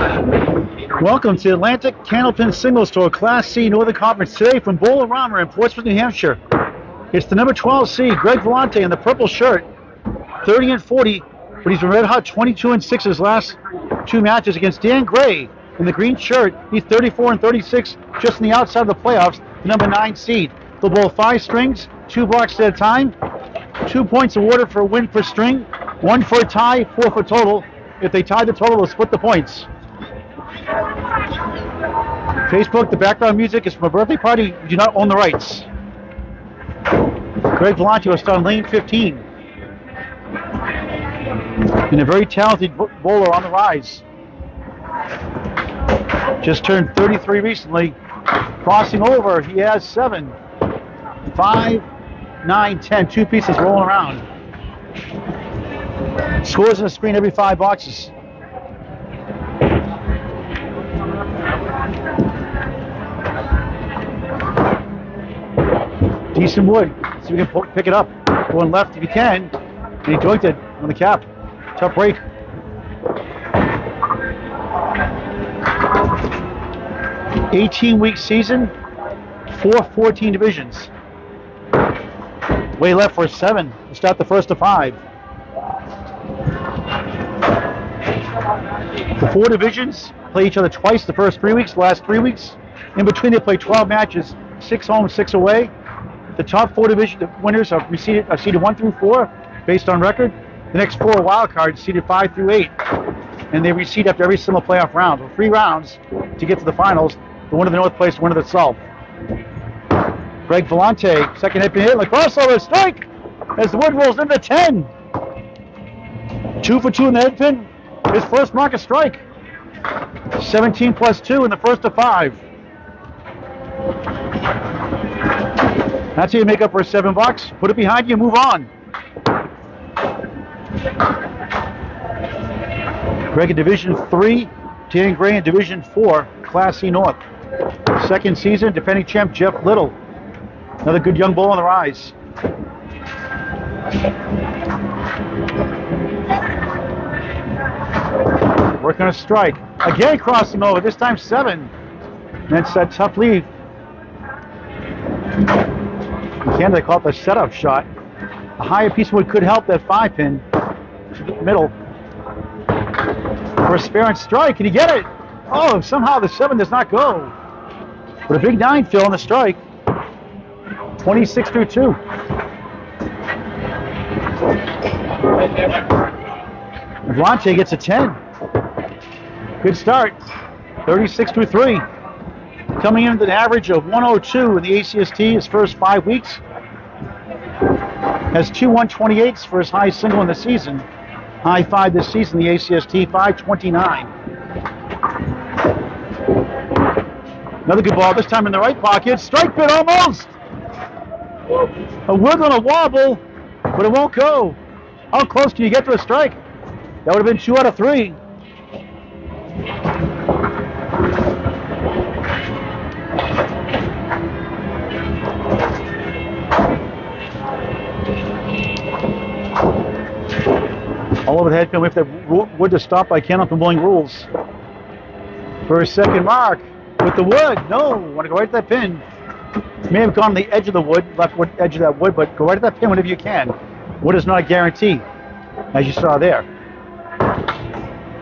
Welcome to Atlantic Candlepin Singles Tour Class C Northern Conference today from Bowl-O-Rama in Portsmouth, New Hampshire. It's the number 12 seed, Greg Vellante, in the purple shirt, 30-40, but he's been red hot 22-6 his last two matches against Dan Gray in the green shirt. He's 34-36, just on the outside of the playoffs, the number 9 seed. They'll bowl 5 strings, 2 blocks at a time, 2 points awarded for a win per string, 1 for a tie, 4 for total. If they tie the total, they'll split the points. Facebook, the background music is from a birthday party. You do not own the rights. Greg Vellante will start on lane 15. And a very talented bowler on the rise. Just turned 33 recently. Crossing over, he has 7, 5, 9, 10. 2 pieces rolling around. Scores on the screen every 5 boxes. Decent wood, so we can pick it up. Going left if you can. And he jointed it on the cap. Tough break. $18-week season, 14 divisions. Way left for 7 to start the first of 5. The 4 divisions play each other twice the first 3 weeks, the last 3 weeks. In between, they play 12 matches, 6 home, 6 away. The top 4 division winners are seeded 1 through 4 based on record. The next 4 wild cards seeded 5 through 8. And they reseed after every single playoff round. So 3 rounds to get to the finals. The winner of the North plays the winner of the South. Greg Vellante, second hit hit, the crossover strike as the wood rolls into 10. 2 for 2 in the head pin. His first mark a strike. 17 plus 2 in the first of 5. That's how you make up for $7. Put it behind you, move on. Greg in Division 3, Dan Gray in Division 4, Class C North. Second season, defending champ Jeff Little. Another good young bull on the rise. Working on a strike. Again crossing over, this time 7. That's that tough lead. In Canada, they call it the setup shot. A higher piece of wood could help that 5-pin. Middle. For a spare and strike. Can he get it? Oh, somehow the 7 does not go. But a big 9 fill on the strike. 26 through 2. Vellante gets a 10. Good start. 36 through 3. Coming in with an average of 102 in the ACST his first 5 weeks. Has 2 128s for his high single in the season. High 5 this season, the ACST 529. Another good ball, this time in the right pocket. Strike bit almost! A wood on a wobble, but it won't go. How close can you get to a strike? That would have been 2 out of 3. All over the head pin with the wood to stop by Candlepin bowling rules. For his second mark with the wood. No, want to go right to that pin. May have gone on the edge of the wood, left edge of that wood, but go right to that pin whenever you can. Wood is not a guarantee, as you saw there.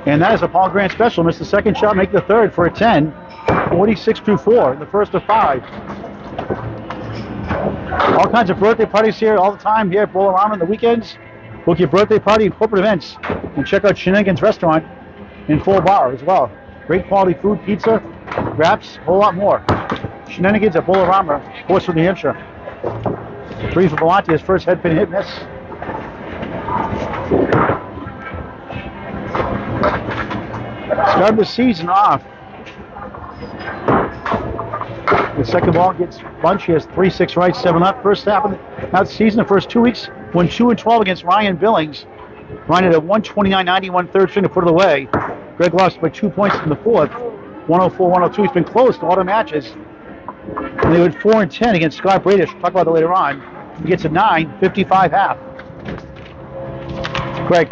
And that is a Paul Grant special. Missed the second shot, make the third for a 10. 46 through 4 in the first of 5. All kinds of birthday parties here all the time here at Bowl-O-Rama on the weekends. Book your birthday party and corporate events. And check out Shenanigans Restaurant in Full Bar as well. Great quality food, pizza, wraps, a whole lot more. Shenanigans at Bowl-O-Rama, Portsmouth, New Hampshire. 3 for Vellante, his first head pin hit miss. Started the season off. The second ball gets bunched. He has 3-6 right, 7 left. First half of the season, the first 2 weeks, won 2-12 against Ryan Billings. Ryan had a 129-91 third string to put it away. Greg lost by 2 points in the fourth, 104-102. He's been close to all the matches. And they went 4-10 against Scott Bradish. We'll talk about that later on. He gets a 9, 55 half. Greg.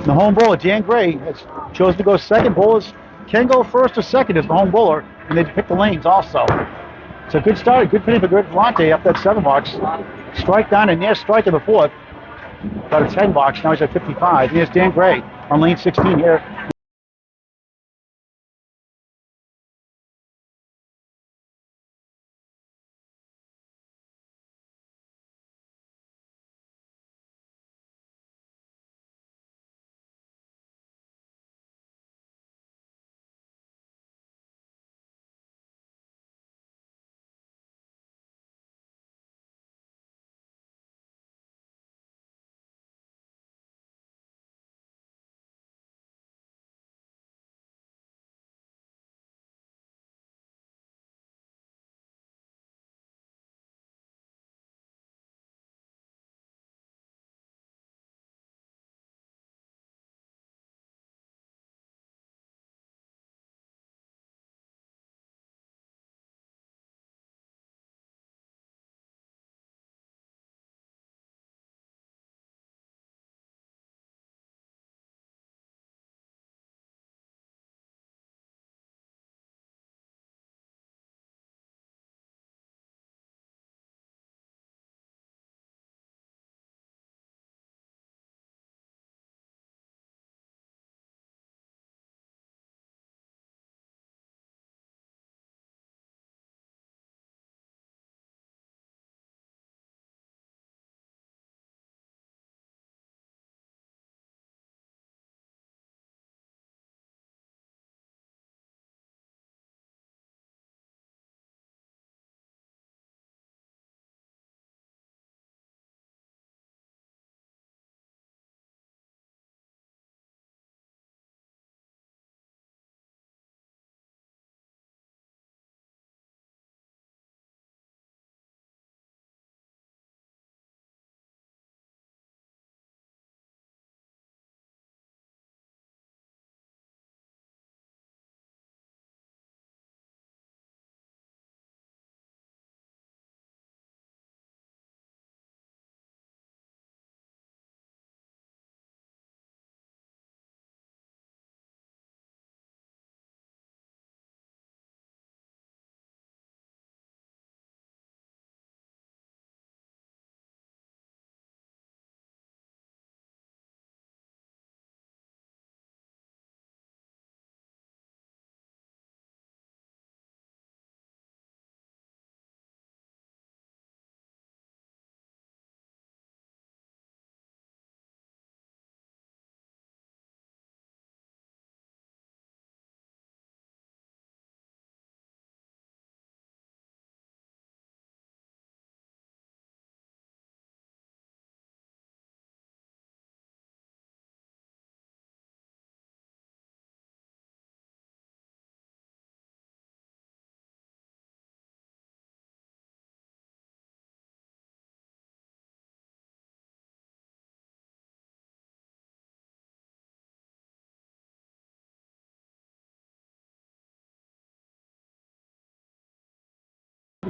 The home bowler, Dan Gray, has chosen to go second. Bowlers can go first or second as the home bowler, and they pick the lanes also. It's a good start, a good finish for Greg Vellante up that 7 box. Strike down and near strike in the 4th. Got a 10 box, now he's at 55. Here's Dan Gray on lane 16 here.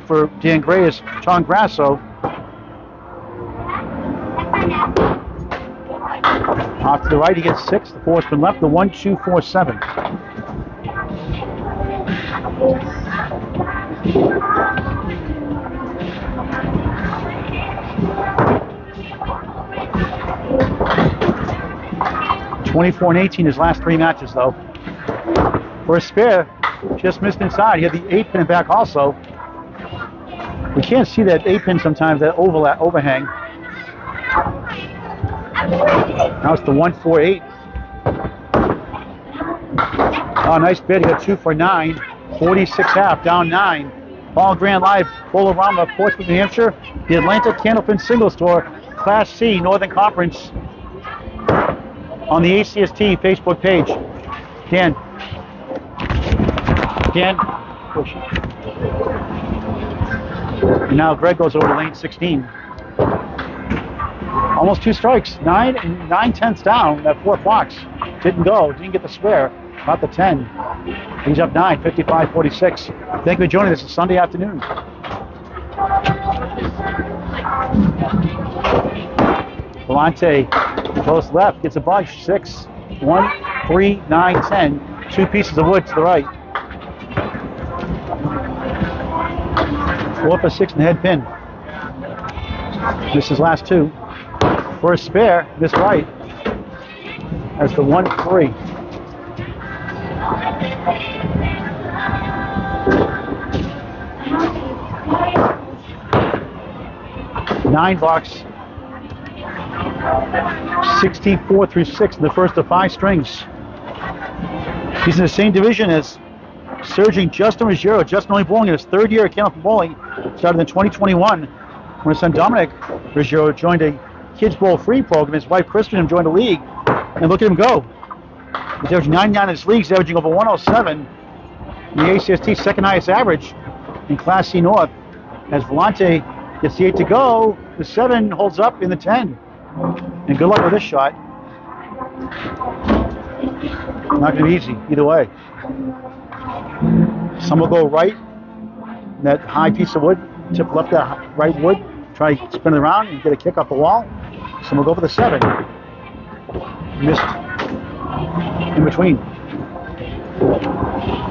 For Dan Gray is John Grasso. Off to the right, he gets 6. The 4's been left. The 1, 2, 4, 7. (24 and 18) his last 3 matches, though. For a spare, just missed inside. He had the 8-pin back also. We can't see that 8-pin sometimes, that overhang. Now it's the 1, 4, 8. Oh, nice bid. He got 2 for 9. 46 half, down 9. Ball Grand Live, Bowl-O-Rama, Portsmouth, New Hampshire. The Atlanta Candlepin Singles Tour, Class C, Northern Conference. On the ACST Facebook page. Dan. Push. And now Greg goes over to lane 16. Almost 2 strikes. 9/10 down, that 4th box. Didn't get the square. Not the 10. He's up 9, 55-46. Thank you for joining us. It's Sunday afternoon. Vellante Close left, gets a bunch. 6, 1, 3, 9, 10. 2 pieces of wood to the right. 4 for 6 in the head pin. Misses last 2. First spare, miss right. That's the 1, 3. Nine box. 16-4 through 6 in the first of 5 strings. He's in the same division as surging Justin Ruggiero. Justin only bowling in his 3rd year at Candlepin bowling. Started in 2021 when his son Dominic Ruggiero joined a Kids Bowl free program. His wife Kristen joined the league. And look at him go. He's averaging 99 in his league. He's averaging over 107. The ACST second highest average in Class C North. As Vellante gets the 8 to go, the 7 holds up in the 10. And good luck with this shot. Not going to be easy either way. Some will go right. That high piece of wood, tip left that right wood, try to spin it around and get a kick off the wall. Some will go for the 7. Missed in between.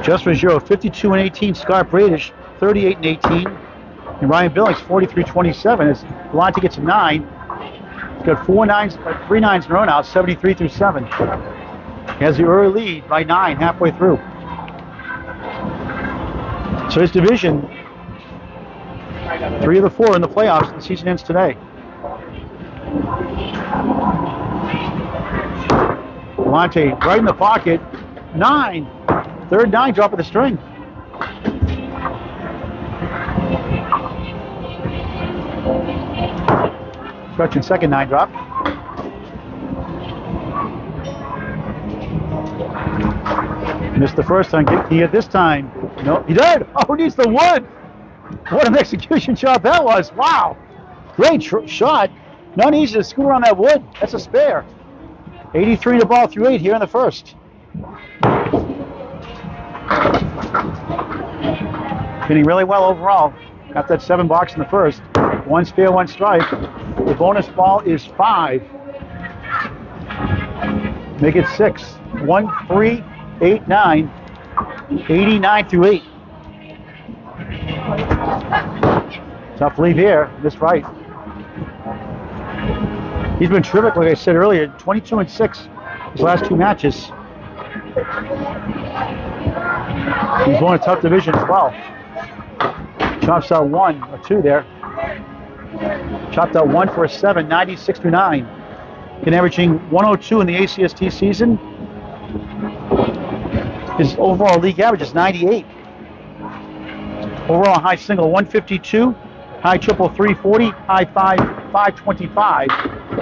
Justin Ruggiero, 52 and 18. Scott Bradish, 38 and 18. And Ryan Billings, 43-27. As Vellante gets a 9. He's got 3 9s in a row now, 73 through 7. He has the early lead by 9 halfway through. So his division, 3 of the 4 in the playoffs. The season ends today. Vellante right in the pocket. 9. 3rd 9 drop of the string. Stretching 2nd 9 drop. Missed the first time. Can he get this time? No, he did. Oh, he needs the wood. What an execution shot that was. Wow. Great shot. Not easy to scoot around that wood. That's a spare. 83 in the ball through 8 here in the first. Hitting really well overall. Got that 7 box in the first. 1 spare, 1 strike. The bonus ball is 5. Make it 6. 1, 3, 8, 9. 89 through 8. Tough leave here. This right. He's been terrific, like I said earlier. 22 and 6 his last 2 matches. He's won a tough division as well. Chops out 1 or 2 there. Chopped out 1 for a 7, 96 through 9. Been averaging 102 in the ACST season. His overall league average is 98. Overall high single 152, high triple 340, high 525.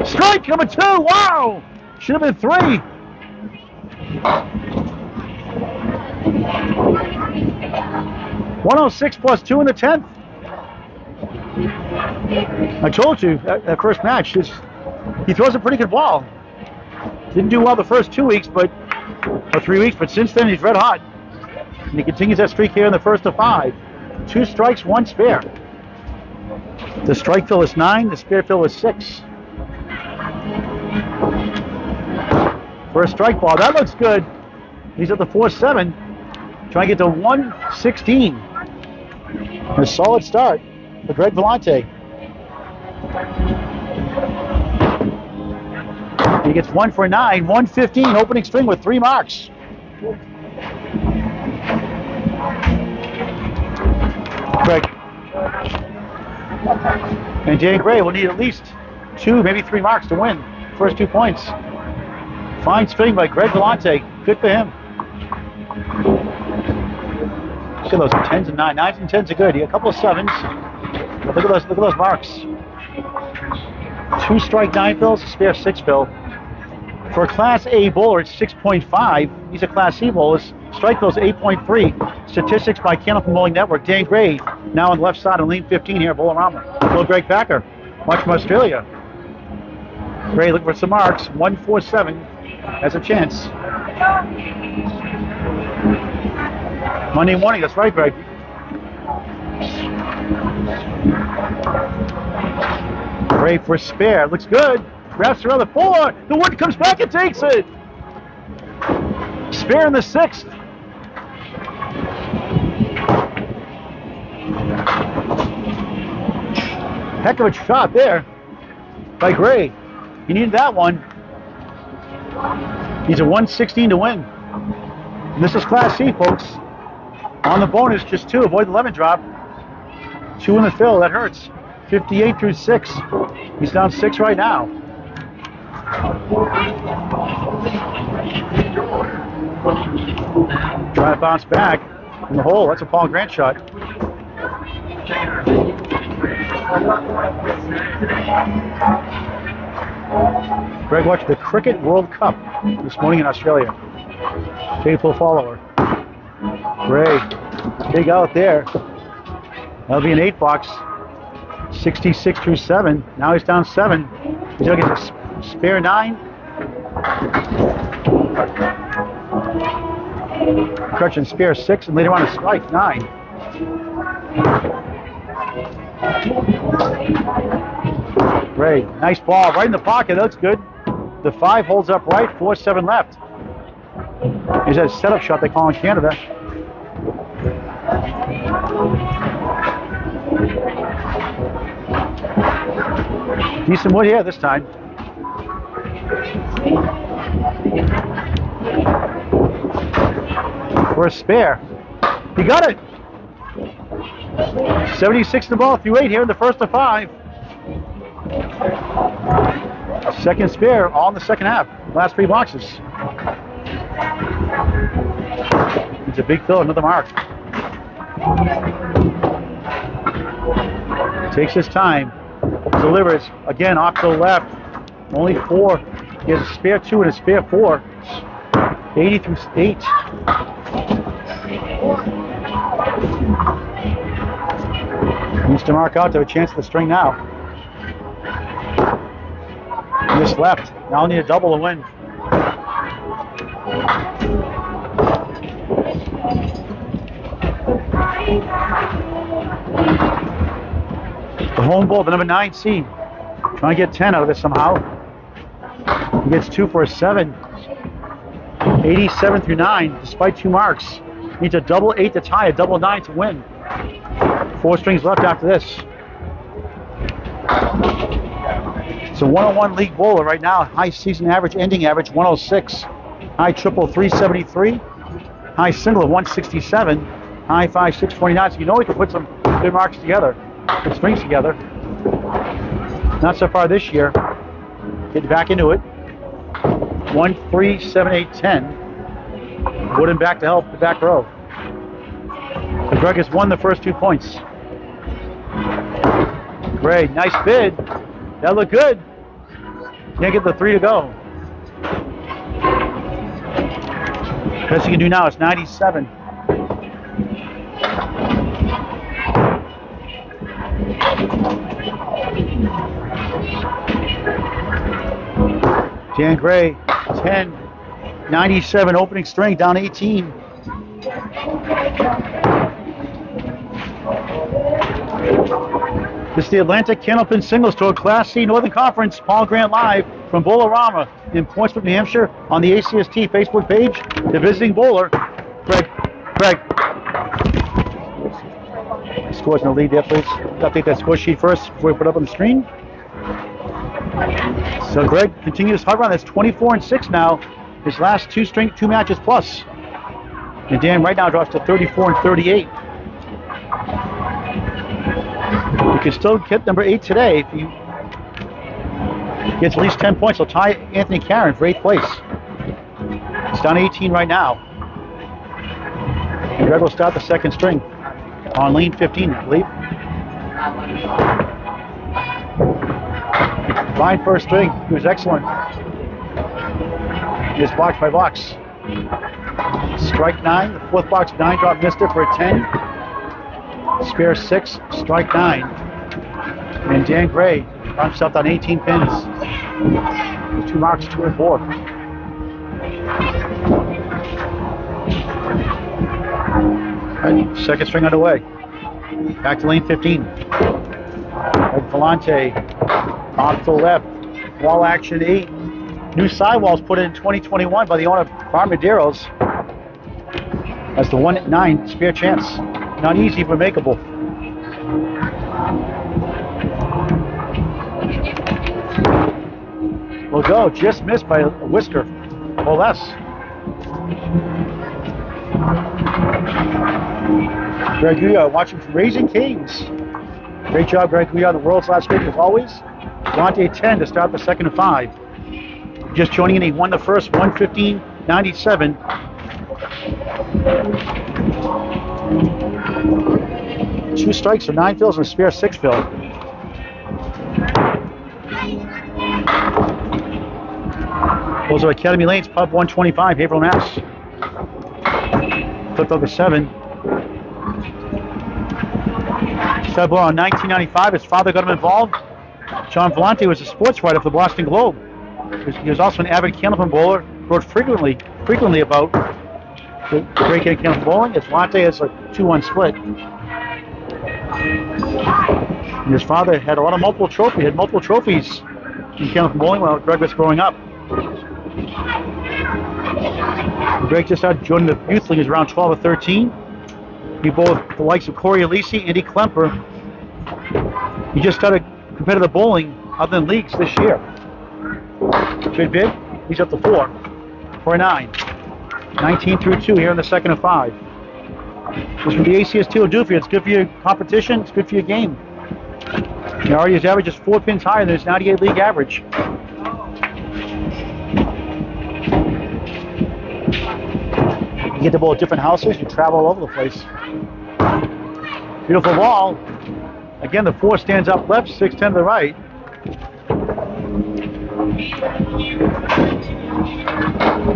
Strike number 2. Wow! Should have been 3. +106 +2 in the 10th. I told you that first match, he throws a pretty good ball. Didn't do well the first 2 weeks, or 3 weeks, but since then he's red hot. And he continues that streak here in the first of 5. 2 strikes, 1 spare. The strike fill is 9, the spare fill is 6. First strike ball, that looks good. He's at the 4-7, trying to get to 116. A solid start for Greg Vellante. He gets 1 for 9, 115, opening string with 3 marks. Greg. And Dan Gray will need at least 2, maybe 3 marks to win. First 2 points. Fine string by Greg Vellante. Good for him. Look at those 10s and 9s. 9s and 10s are good. He got a couple of 7s. But look at those marks. 2 strike 9 fills, a spare 6 fill. For a Class A bowler, it's 6.5. He's a Class C bowler. Strike fill is 8.3. Statistics by Candlepin Bowling Network. Dan Gray now on the left side on lane 15 here at Bowl-O-Rama. Hello, Greg Packer. Watch from Australia. Gray looking for some marks. 147 has a chance. Monday morning, that's right, Greg. Gray for spare. Looks good. Wraps around the 4. The wood comes back and takes it. Spare in the 6th. Heck of a shot there by Gray. He needed that one. He's a 116 to win. And this is Class C, folks. On the bonus, just 2. Avoid the lemon drop. 2 in the fill. That hurts. 58 through 6. He's down 6 right now. Trying to bounce back in the hole. That's a Paul Grant shot. Greg watched the Cricket World Cup this morning in Australia. Faithful follower. Gray, big out there. That'll be an 8 box. 66 through 7. Now he's down 7. He's going to get a spare 9. Crutch and spare 6, and later on a strike 9. Gray, nice ball right in the pocket. That looks good. The 5 holds up right. 4-7 left. Here's that setup shot they call in Canada. Decent wood here this time. For a spare. He got it. 76 to the ball through 8 here in the first of 5. Second spare, all in the second half. Last 3 boxes. It's a big fill, another mark. Takes his time. Delivers again off to the left. Only 4. He has a spare 2 and a spare 4. 80 through 8. Needs to mark out to have a chance at the string now. Miss left. Now need a double to win. The home bowl, the number 9 seed. Trying to get 10 out of this somehow. He gets 2 for a 7. 87 through 9, despite 2 marks. Needs a double 8 to tie, a double 9 to win. 4 strings left after this. It's a 101 league bowler right now. High season average, ending average 106. High triple 373. High single of 167. High 5 629. So you know he can put some good marks together. Good strings together. Not so far this year. Getting back into it. 1 3 7 8 10. Wooden back to help the back row. So Greg has won the first 2 points. Gray, nice bid. That looked good. Can't get the 3 to go. Best he can do now is 97. Dan Gray, 10, 97 opening string, down 18. This is the Atlantic Candlepin Singles Tour Class C Northern Conference. Paul Grant live from Bowl-O-Rama in Portsmouth, New Hampshire on the ACST Facebook page. The visiting bowler, Greg. Scores in the lead there, please. Update that score sheet first before we put it up on the screen. So Greg continues hover on. That's 24 and 6 now. His last 2 matches plus. And Dan right now drops to 34 and 38. You can still get number 8 today if he gets at least 10 points. He'll tie Anthony Karen for 8th place. It's down 18 right now. And Greg will start the second string on lane 15, I believe. Fine first string. He was excellent. He is box by box. Strike 9. The 4th box 9 drop missed it for a 10. Spare 6. Strike 9. And Dan Gray found himself on 18 pins. With 2 marks, 2 and 4. Right, second string underway. Back to lane 15. Vellante off to the left. Wall action 8. New sidewalls put in 2021 by the owner of Armaderos. That's the 1-9 spare chance. Not easy, but makeable. Will go, just missed by a whisker or less. Greg Guyard watching from Raising Canes. Great job, Greg Guyard, the world's last week as always. Vellante 10 to start the second of 5. Just joining in, he won the first 115.97. Two strikes for 9 fills and a spare 6 fill. Those are Academy Lanes, Pub 125, Haverhill, Mass. Flipped over 7. Started ball in 1995. His father got him involved. John Vellante was a sports writer for the Boston Globe. He was also an avid Candlepin bowler. Wrote frequently about the great game of Candlepin bowling. As Vellante has a 2-1 split. And his father had a lot of multiple trophies in Candlepin bowling while Greg was growing up. Greg just started joining the youth leagues around 12 or 13. He bowled with the likes of Corey Alisi, Andy Klemper. He just started competitive bowling other than leagues this year. Trade bid, he's up to 4 for a 9. 19 through 2 here in the second of 5. This from the ACST will do for you. It's good for your competition, it's good for your game. He already has average is 4 pins higher than his 98 league average. You get to bowl at different houses, you travel all over the place. Beautiful ball. Again, the 4 stands up left, 6-10 to the right.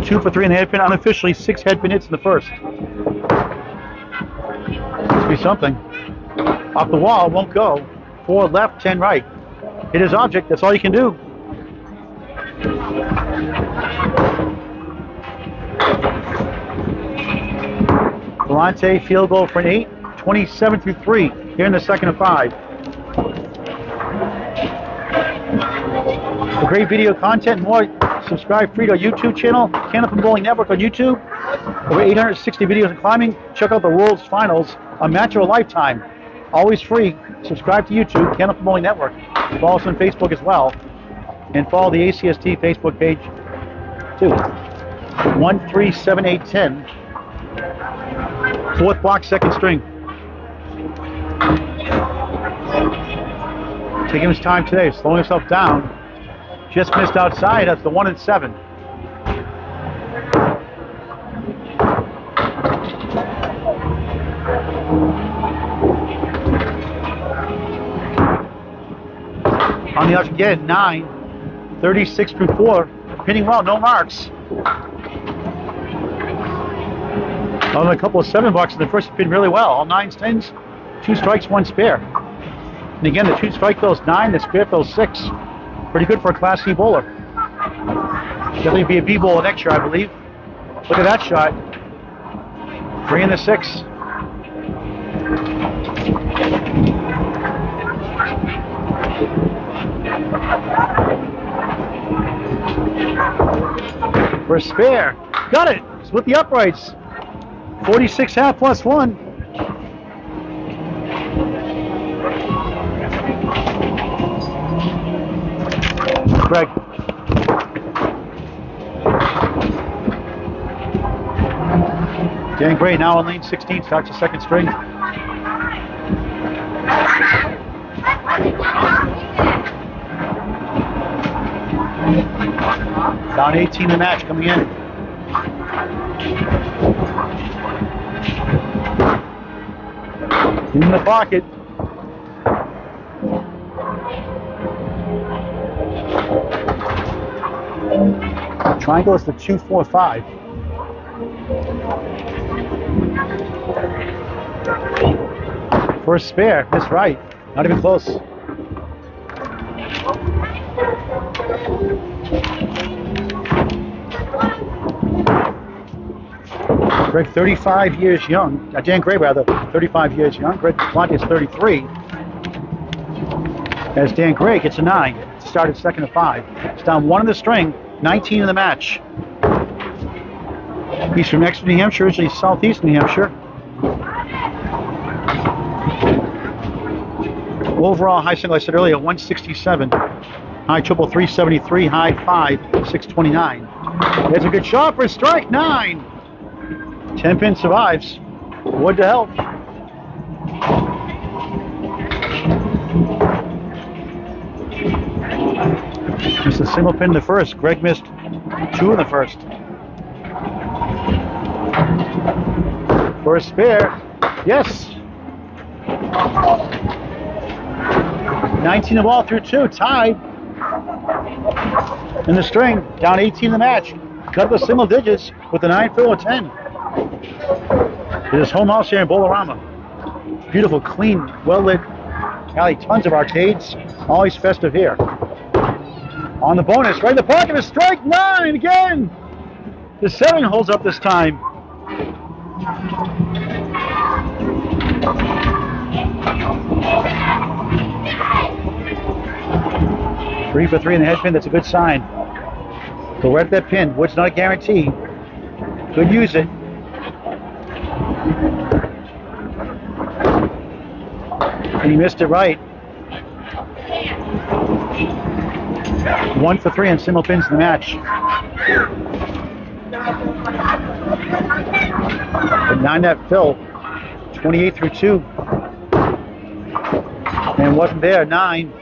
Two for 3 in the head pin. Unofficially, 6 head pin hits in the first. Must be something. Off the wall, won't go. 4 left, 10 right. Hit his object, that's all you can do. Vellante field goal for an 8, 27 through 3 here in the second of 5. For great video content and more, subscribe free to our YouTube channel, Candlepin Bowling Network on YouTube. Over 860 videos in climbing. Check out the World's Finals, a match of a lifetime. Always free. Subscribe to YouTube, Candlepin Bowling Network. Follow us on Facebook as well. And follow the ACST Facebook page too. 137810. 4th block, 2nd string. Taking his time today, slowing himself down. Just missed outside, that's the 1-7. On the outs again, 9, 36 through 4. Pinning well, no marks. On a couple of 7 bucks in the first pin really well. All 9s, 10s, 2 strikes, 1 spare. And again, the 2 strike fills 9, the spare fills 6. Pretty good for a Class C bowler. Definitely be a B bowler next year, I believe. Look at that shot. 3 in the 6. For a spare. Got it! Split the uprights. 46 half plus 1. Greg. Dan Gray now on lane 16, starts the 2nd string. Down 18 the match coming in. In the pocket. Triangle is the 2-4-5. First spare, missed right. Not even close. Greg, 35 years young. Dan Gray, rather, 35 years young. Greg Vellante is 33. As Dan Gray gets a 9. started second at 5. It's down 1 in the string, 19 in the match. He's from Exeter, New Hampshire, originally southeast New Hampshire. Overall high single, I said earlier, 167. High triple, 373. High 5, 629. There's a good shot for a strike, 9. 10 pin survives. Wood to help. Missed a single pin in the first. Greg missed 2 in the first. For a spare. Yes. 19 the ball through 2. Tied. In the string. Down 18 in the match. Cut the single digits with the 9 fill of 10. It is home house here in Bowl-O-Rama. Beautiful, clean, well-lit alley. Tons of arcades. Always festive here. On the bonus, right in the pocket, a strike, 9 again. The 7 holds up this time. Three for 3 in the head pin, that's a good sign. Go right at that pin. Wood's not a guarantee. Could use it. And he missed it right. 1 for 3 on single pins in the match. But 9 that fill. 28 through 2. And wasn't there. 9.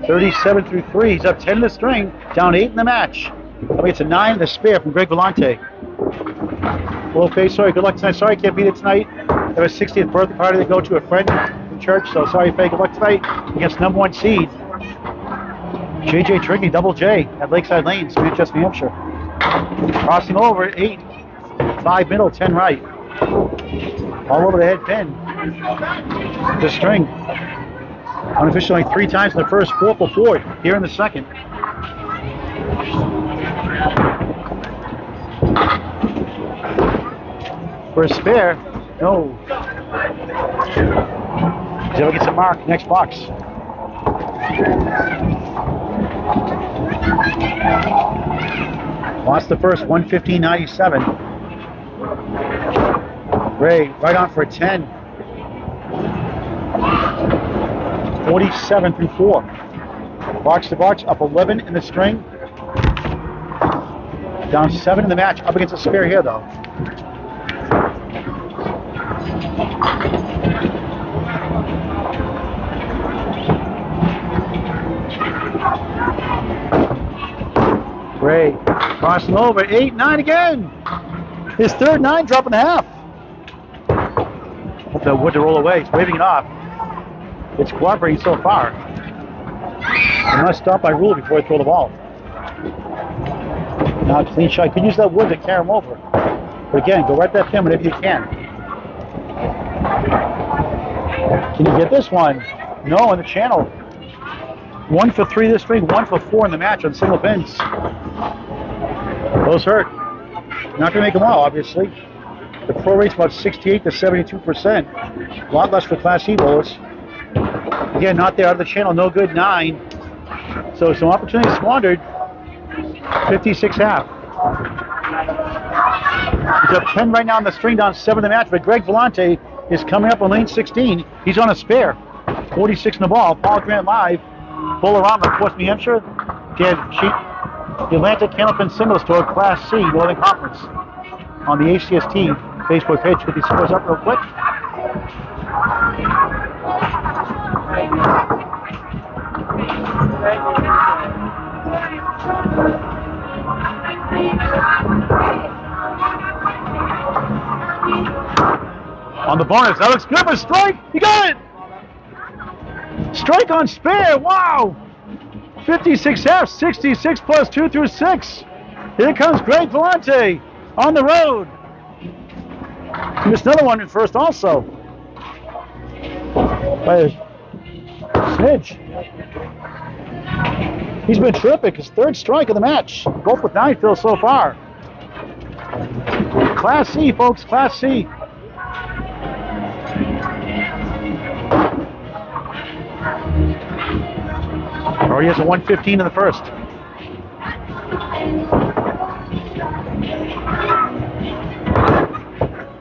37 through 3. He's up 10 in the string. Down 8 in the match. I mean, it's a 9 in the spare from Greg Vellante. Well, okay, sorry. Good luck tonight. Sorry I can't be there tonight. I have a 60th birthday party to go to a friend from church. So sorry, Faye. Good luck tonight against number 1 seed. JJ Trigney, double J at Lakeside Lanes, Manchester, New Hampshire. Crossing over, 8, 5 middle, 10 right. All over the head pin. The string. Unofficially 3 times in the first, 4 for 4 here in the second. For a spare, no. Zero gets a mark, next box. Lost the first, 115.97. Ray, right on for a 10. 47 through 4. Box to box, up 11 in the string. Down 7 in the match, up against a spare here though. Ray crossing over, 8, 9 again. His third 9 drop and a half. Hope that wood to roll away. He's waving it off. It's cooperating so far. I must stop by rule before I throw the ball. Now a clean shot. You could use that wood to carry him over. But again, go right that pin whenever you can. Can you get this one? No, on the channel. 1 for 3 this string, 1 for 4 in the match on single pins. Those hurt. Not going to make them all, obviously. The pro rate's about 68 to 72%. A lot less for Class C bowlers. Again, not there out of the channel, no good, 9. So some opportunities squandered. 56 half. He's up 10 right now on the string, down 7 in the match, but Greg Vellante is coming up on lane 16. He's on a spare. 46 in the ball. Paul Grant live. Bowl-O-Rama, Portsmouth, New Hampshire. Again, the Atlanta Candlepin Single Store, Class C, Northern Conference. On the ACST Facebook page. Get these scores up real quick. On the bonus, that looks good for a strike. You got it! Strike on spare, wow! 56 half, 66 plus 2 through 6. Here comes Greg Vellante on the road. He missed another one in first also. By a smidge. He's been terrific, his third strike of the match. Both with 9 fills so far. Class C, folks, Class C. Already has a 115 in the first.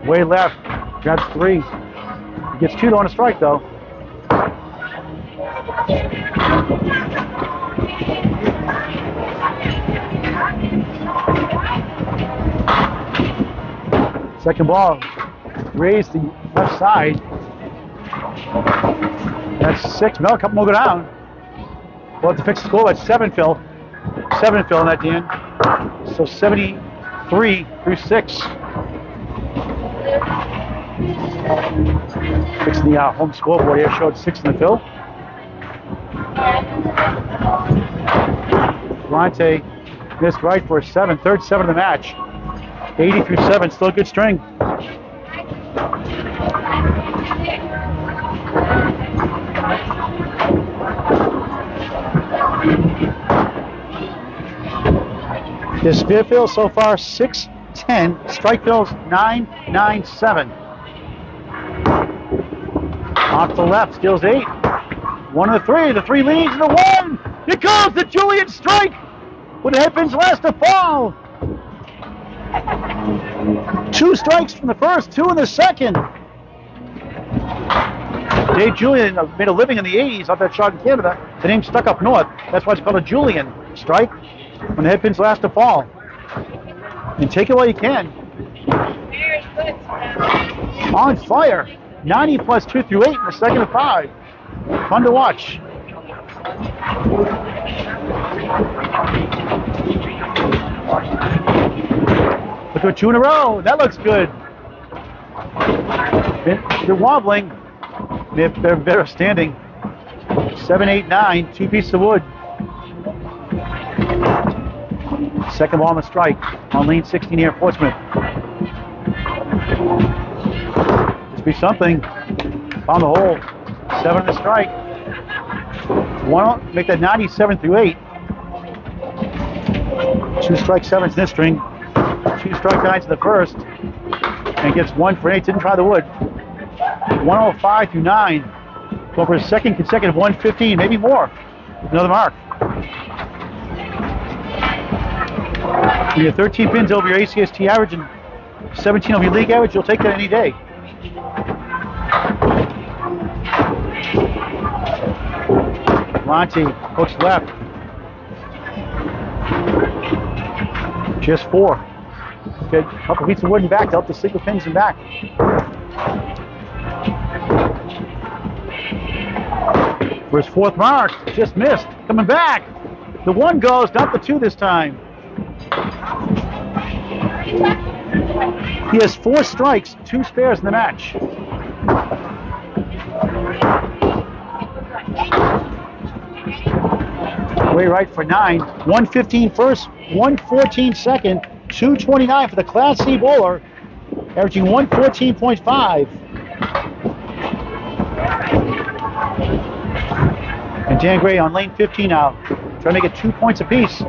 Way left, grabs 3. He gets 2 on a strike though. Second ball, raise the left side. That's 6. No, a couple more go down. We'll have to fix the score. That's 7, Phil. 7, Phil, in that, Dan. So 73 through 6. Fixing the home scoreboard here, showed 6 in the fill. Vellante missed right for a 7, third 7 of the match. 80 through 7, still a good string. The spear fill so far 6-10, strike fills 9-9-7. Off the left, steals 8. 1 of the 3 leads and the 1. Here goes the Julian strike with the hairpins last to fall. 2 strikes from the first, 2 in the second. Dave Julian made a living in the 80s off that shot in Canada. The name stuck up north. That's why it's called a Julian strike when the headpins last to fall. And take it while you can. On fire. 90 plus 2 through 8 in the second of 5. Fun to watch. Look at 2 in a row. That looks good. They're wobbling. They're better standing. 7, 8, 9. 2 pieces of wood. Second ball on the strike on lane 16 here at Portsmouth. This be something. Found the hole. 7 on the strike. Make that 97 through 8. 2 strike 7s in this string. 2 strike 9s in the first. And gets 1 for 8. Didn't try the wood. 105 through 9. Going for a second consecutive 115, maybe more. Another mark. You have 13 pins over your ACST average and 17 over your league average. You'll take that any day. Vellante hooks left. Just 4. Get a couple pieces of wood in back to help the single pins in back. For his 4th mark, just missed. Coming back. The 1 goes, not the 2 this time. He has 4 strikes, 2 spares in the match. Way right for 9. 115 first, 114 second, 229 for the Class C bowler, averaging 114.5. And Dan Gray on lane 15 now, trying to make it 2 points apiece.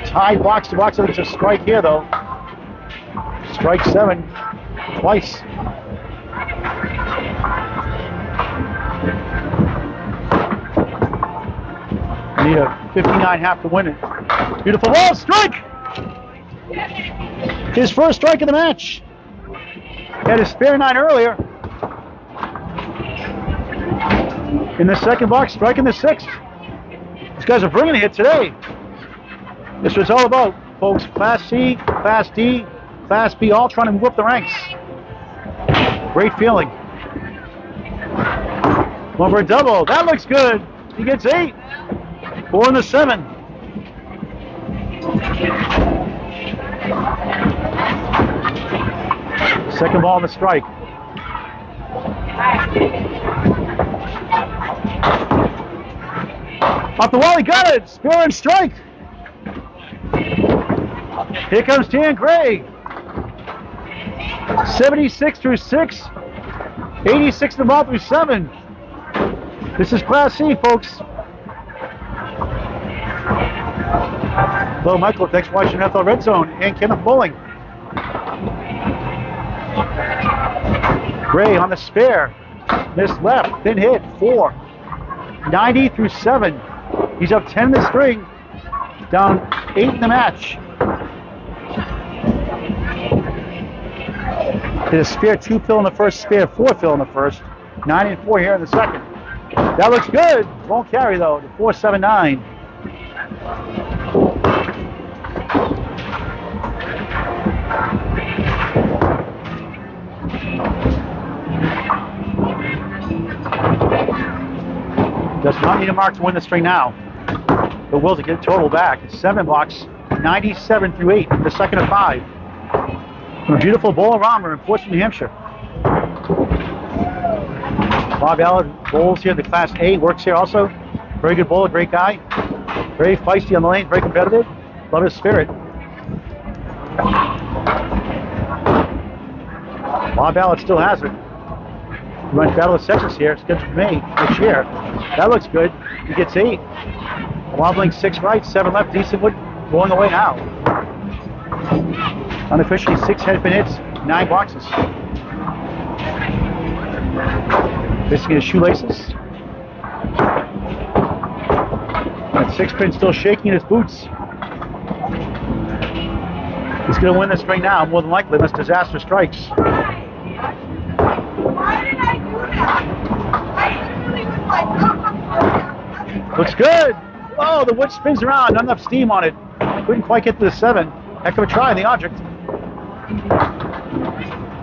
Tied box to box. It's a strike here though. Strike 7 twice. Need a 59.5 to win it. Beautiful ball, strike! His first strike of the match. Had his spare 9 earlier. In the second box, striking the 6th. These guys are bringing it today. This was all about, folks. Class C, Class D, Class B, all trying to move up the ranks. Great feeling. Going for a double. That looks good. He gets 8. 4 in the 7. Second ball on the strike. Off the wall, he got it. Spare and strike. Here comes Dan Gray. 76 through 6. 86 to the ball through 7. This is Class C, folks. Hello, Michael. Thanks for watching NFL Red Zone and Kenneth Bowling. Gray on the spare. missed left, thin hit, 4. 90 through 7. He's up 10 in the string, down 8 in the match. Did a spare 2 fill in the first, spare 4 fill in the first. 9 and 4 here in the second. That looks good. Won't carry though. The 4.79. Does not need a mark to win the string now. But will to get total back. It's 7 blocks, 97 through 8, the second of 5. From a beautiful Bowl-O-Rama in Portsmouth, New Hampshire. Bob Allen bowls here, the Class A, works here also. Very good bowler, great guy. Very feisty on the lane, very competitive. Love his spirit. Bob Allen still has it. He runs Battle of Sexes here, scheduled for May this year. That looks good. He gets 8. Wobbling 6 right, 7 left, decent wood, going away now. Unofficially 6 headpin hits, 9 boxes. Missing his shoelaces. That 6 pin still shaking in his boots. He's going to win this string now, more than likely, unless disaster strikes. Looks good. Oh, the wood spins around, not enough steam on it. Couldn't quite get to the 7. Heck of a try in the object.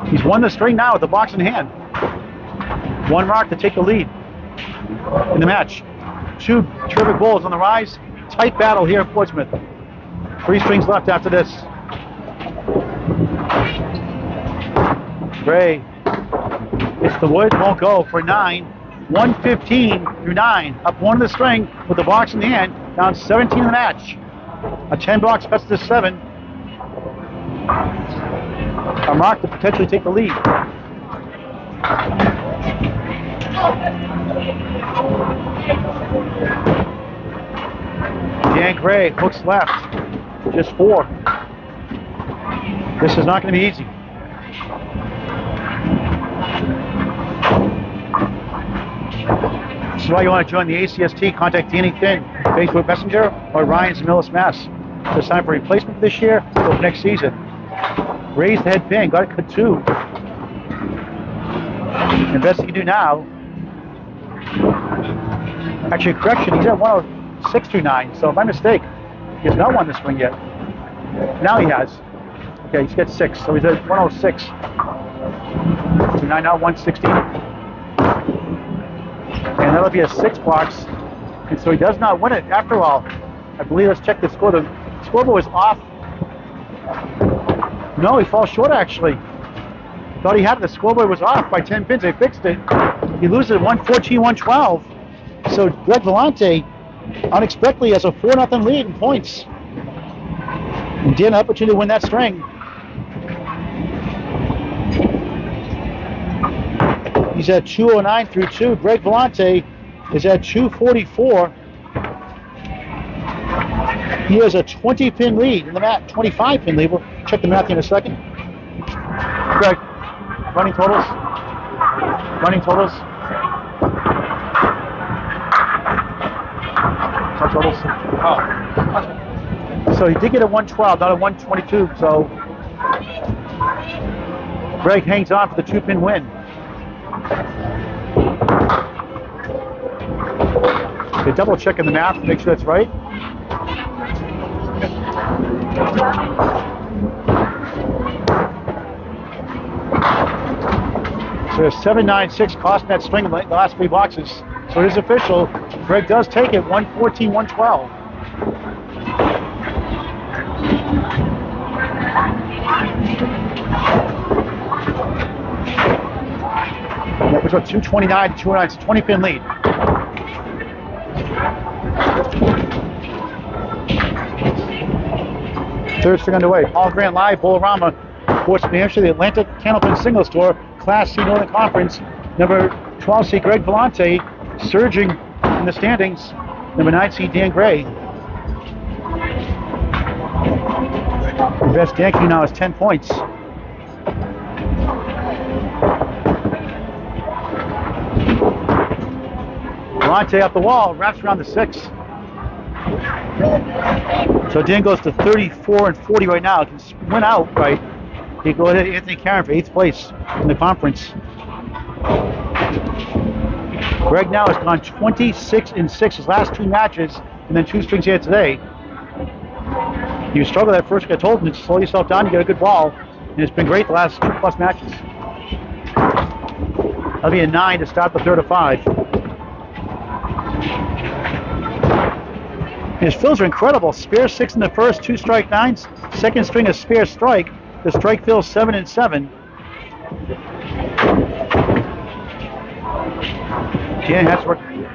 He's won the string now with the box in hand. 1 mark to take the lead in the match. 2 terrific bowls on the rise. Tight battle here in Portsmouth. 3 strings left after this. Gray hits the wood, won't go for 9. 115 through 9. Up 1 in the string with the box in hand. Down 17 in the match. A 10 box cuts to 7. A mark to potentially take the lead. Dan Gray hooks left. Just 4. This is not going to be easy. This is why you want to join the ACST. Contact Danny Finn, Facebook Messenger, or Ryan's in Millis, Mass. It's time for replacement this year or next season. Raise the head pin, got it cut 2. The best he can do now. Actually, correction, he's at 106 through 9, so my mistake. He has not won this ring yet. Now he has. Okay, he's got 6, so he's at 106 through 9, now 116. And that'll be a 6 box, and so he does not win it after all. I believe, let's check the score. The scoreboard was off. No, he falls short actually. Thought he had it. The scoreboard was off by 10 pins. They fixed it. He loses at 114, 112. So Greg Vellante unexpectedly has a 4-0 lead in points. And did an opportunity to win that string. He's at 209 through 2. Greg Vellante is at 244. He has a 20-pin lead in the match, 25-pin lead. We'll check the math in a second. Greg, running totals. Running totals. Our totals. Oh. So he did get a 112, not a 122. So Greg hangs on for the 2-pin win. They double checking the math to make sure that's right. So there's 796 cost net string in the last 3 boxes. So it is official. Greg does take it 114, 112. That was about 229 to 209. It's a 20-pin lead. Third string underway. Paul Grant live, Bowl-O-Rama, Portsmouth, New Hampshire, the Atlanta Candlepin Single Store, Class C Northern Conference. Number 12 seed Greg Vellante surging in the standings. Number 9 seed Dan Gray. The best Yankee now is 10 points. Vellante up the wall, wraps around the 6. So Dan goes to 34 and 40 right now. Can win outright. He go ahead Anthony Karen for 8th place in the conference. Greg now has gone 26 and 6 his last 2 matches, and then 2 strings here today. You struggled that first week. I told him to slow yourself down and get a good ball, and it's been great the last 2+ matches. That'll be a 9 to start the third of 5. His fills are incredible. Spare 6 in the first, 2 strike 9s. Second string a spare strike. The strike fills 7 and 7. Dan has to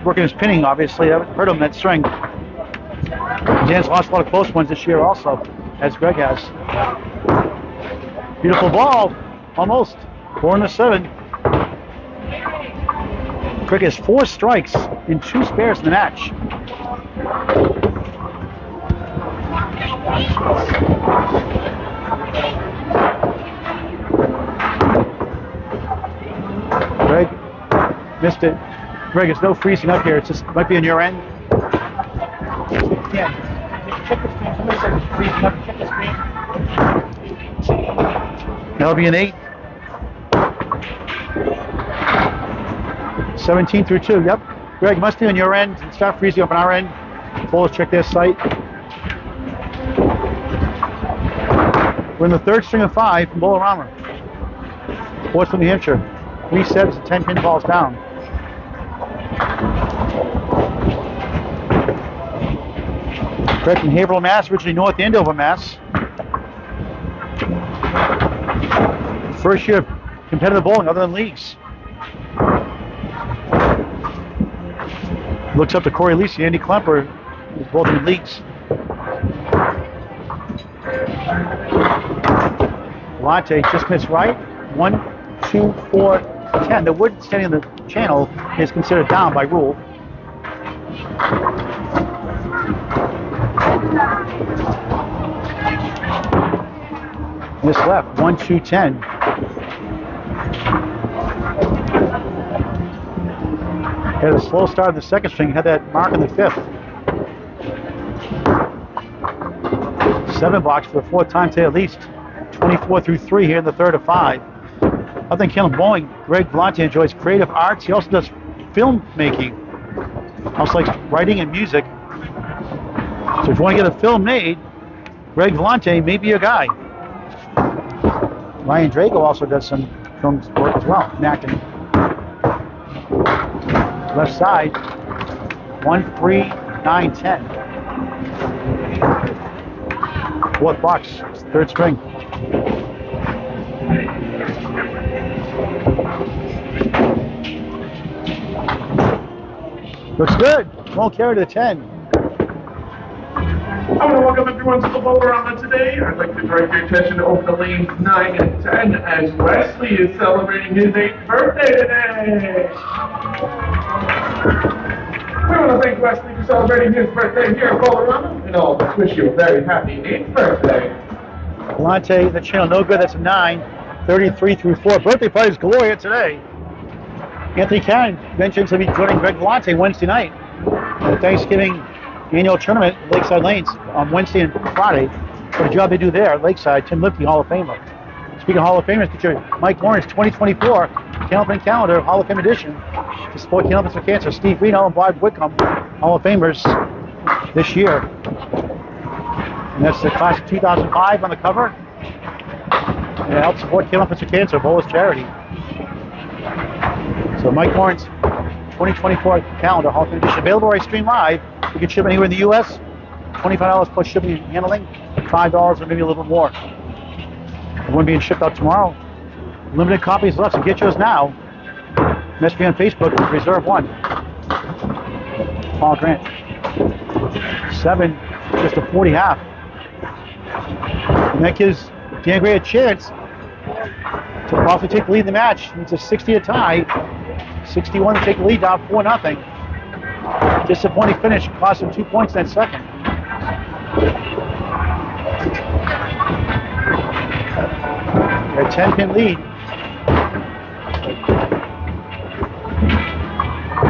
working his pinning, obviously. That hurt him, that string. Dan's lost a lot of close ones this year also, as Greg has. Beautiful ball. Almost. 4 and a 7. Greg has 4 strikes and 2 spares in the match. Greg missed it. Greg, it's no freezing up here. It's just might be on your end. Yeah. Check the screen. Somebody said it's freezing up. Check the screen. That'll be an 8. 17 through 2. Yep. Greg, must be on your end. It's not freezing up on our end. Bowlers check their site. We're in the third string of 5 from Bowl-O-Rama. Portsmouth, New Hampshire. 3 sets and 10 pin balls down. Greg from Haverhill, Mass. Originally North Andover, Mass. First year of competitive bowling other than leagues. Looks up to Corey Lisi, Andy Klemper, who's both in leagues. Vellante just missed right. 1, 2, 4, 10. The wood standing in the channel is considered down by rule. Miss left. 1, 2, 10. Had a slow start of the second string, had that mark in the 5th. 7 blocks for the 4th time today at least. 24 through 3 here in the third of 5. I think Candlepin bowling, Greg Vellante enjoys creative arts. He also does film making. Also likes writing and music. So if you want to get a film made, Greg Vellante may be your guy. Ryan Drago also does some film work as well, acting. Left side, 1, 3, 9, 10. 4th box, 3rd string. Looks good. Won't carry to the 10. I want to welcome everyone to the Bowl-O-Rama today. I'd like to direct your attention to open the lanes 9 and 10 as Wesley is celebrating his 8th birthday today. We want to thank Wesley for celebrating his birthday here at Bowl-O-Rama, and all of us wish you a very happy 8th birthday. Vellante, the channel no good. That's a 9. 33 through 4. Birthday parties galore here today. Anthony Karen mentions he'll be joining Greg Vellante Wednesday night at the Thanksgiving annual tournament at Lakeside Lanes on Wednesday and Friday. What a job they do there at Lakeside. Tim Lipke, Hall of Famer. Speaking of Hall of Famers, get your Mike Lawrence 2024 Candlepin calendar, Hall of Fame edition to support Candlepin for Cancer. Steve Reno and Bob Whitcomb, Hall of Famers this year. And that's the class of 2005 on the cover. And it helps support Candlepin for Cancer, Bowlers charity. So Mike Lawrence 2024 calendar, Hall of Fame edition, available right stream live. You can ship anywhere in the U.S. $25 plus shipping and handling, $5 or maybe a little bit more. One being shipped out tomorrow. Limited copies left, so get yours now. Message me on Facebook, reserve 1. Paul Grant. 7, just a 40 half. And that gives Dan Gray a chance to possibly take the lead in the match. It's a 60 to tie. 61 to take the lead down 4-0. Disappointing finish, cost him 2 points in that second. A 10-pin lead.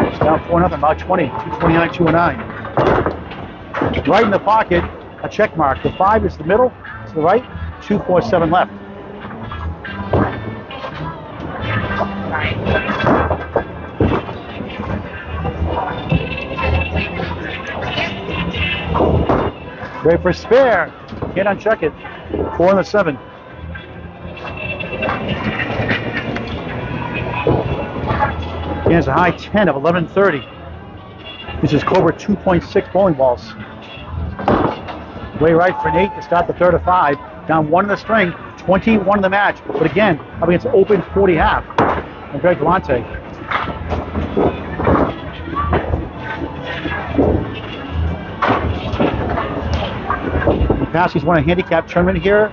It's down 4-0, about 20, 229, 209. Right in the pocket, a check mark. The 5 is the middle, to the right, 2-4-7 left. Ready for spare. Can't uncheck it. 4 and the 7. He has a high 10 of 1130. This is Cobra 2.6 bowling balls. Way right for an 8 to start the third of 5. Down 1 in the string, 21 in the match. But again, up against open 40 half. And Greg Vellante. In the past, he's won a handicap tournament here.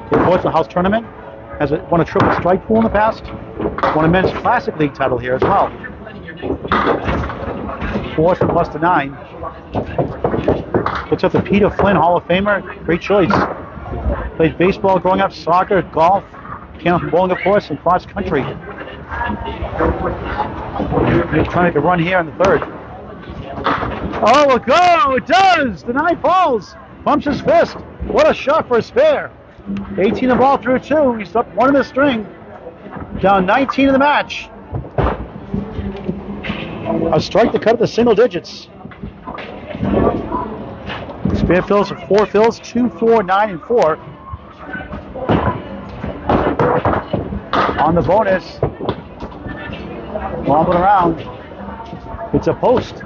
The Portsmouth House tournament. Has won a triple strike pool in the past. Won a men's classic league title here as well. 4 from plus to 9. Looks up the Peter Flynn Hall of Famer. Great choice. Played baseball growing up, soccer, golf, Candlepin bowling, of course, and cross country. He's trying to run here in the third. Oh, a go! It does! The 9 falls. Pumps his fist. What a shot for a spare. 18 the ball through 2. He's up 1 in the string. Down 19 in the match. A strike to cut at the single digits. Spare fills of 4 fills, 2, 4, 9, and 4. On the bonus. Wobbling around. It's a post.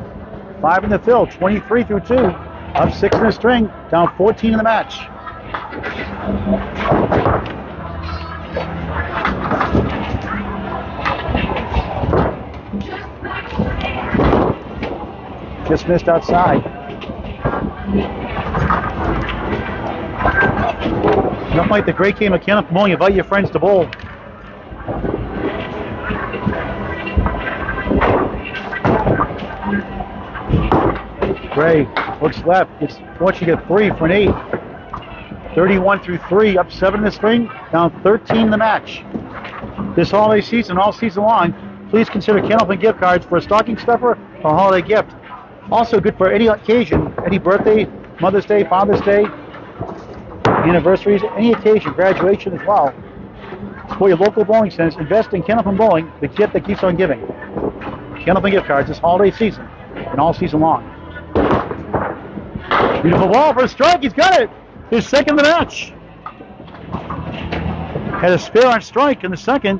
5 in the fill, 23 through 2. Up 6 in the string, down 14 in the match. Just missed outside. Nothing like the great game of Candlepin bowling. Invite your friends to bowl. Gray looks left. Once you get 3 for an 8. 31 through 3, up 7 in the string, down 13 in the match. This holiday season, all season long, please consider Candlepin gift cards for a stocking stuffer or holiday gift. Also good for any occasion, any birthday, Mother's Day, Father's Day, anniversaries, any occasion, graduation as well. For your local bowling centers, invest in Candlepin Bowling, the gift that keeps on giving. Candlepin gift cards this holiday season and all season long. Beautiful ball for a strike. He's got it. His second of the match. Had a spare on strike in the second.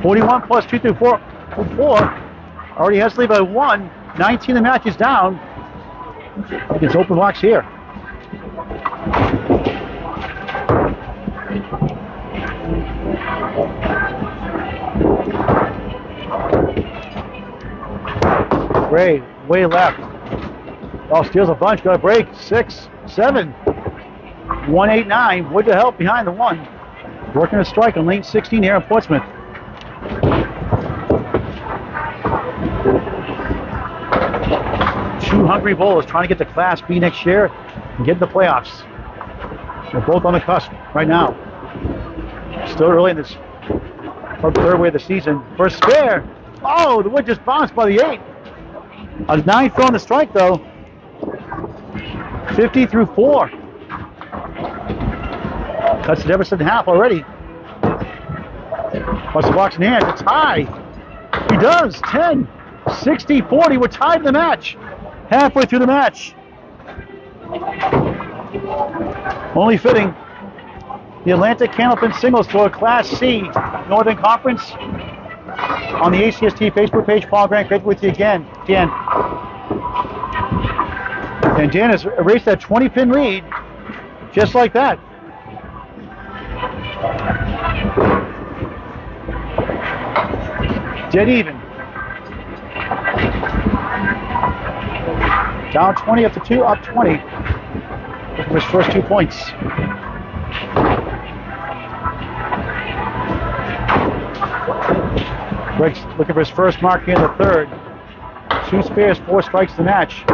41 plus 2 through 4. Already has to lead by 1. 19 the match is down. It's open box here. Gray, way left. Oh, steals a bunch, got a break. 6, 7. 1, 8, 9. Wood to help behind the 1. Working a strike on lane 16 here in Portsmouth. Two hungry bowlers trying to get to Class B next year and get in the playoffs. They're both on the cusp right now. Still early in this third way of the season. First spare. Oh, the wood just bounced by the 8. A 9 throwing the strike though. 50 through 4. Cuts the deficit in half already. Plus the box in hand. It's high. He does. 10, 60, 40. We're tied in the match. Halfway through the match. Only fitting. The Atlantic Candlepin Singles Tour Class C Northern Conference. On the ACST Facebook page, Paul Grant, great with you again. Dan. And Dan has erased that 20-pin lead just like that. Dead even. Down 20 up to 2, up 20. Looking for his first 2 points. Greg's looking for his first mark here in the third. 2 spares, 4 strikes to match.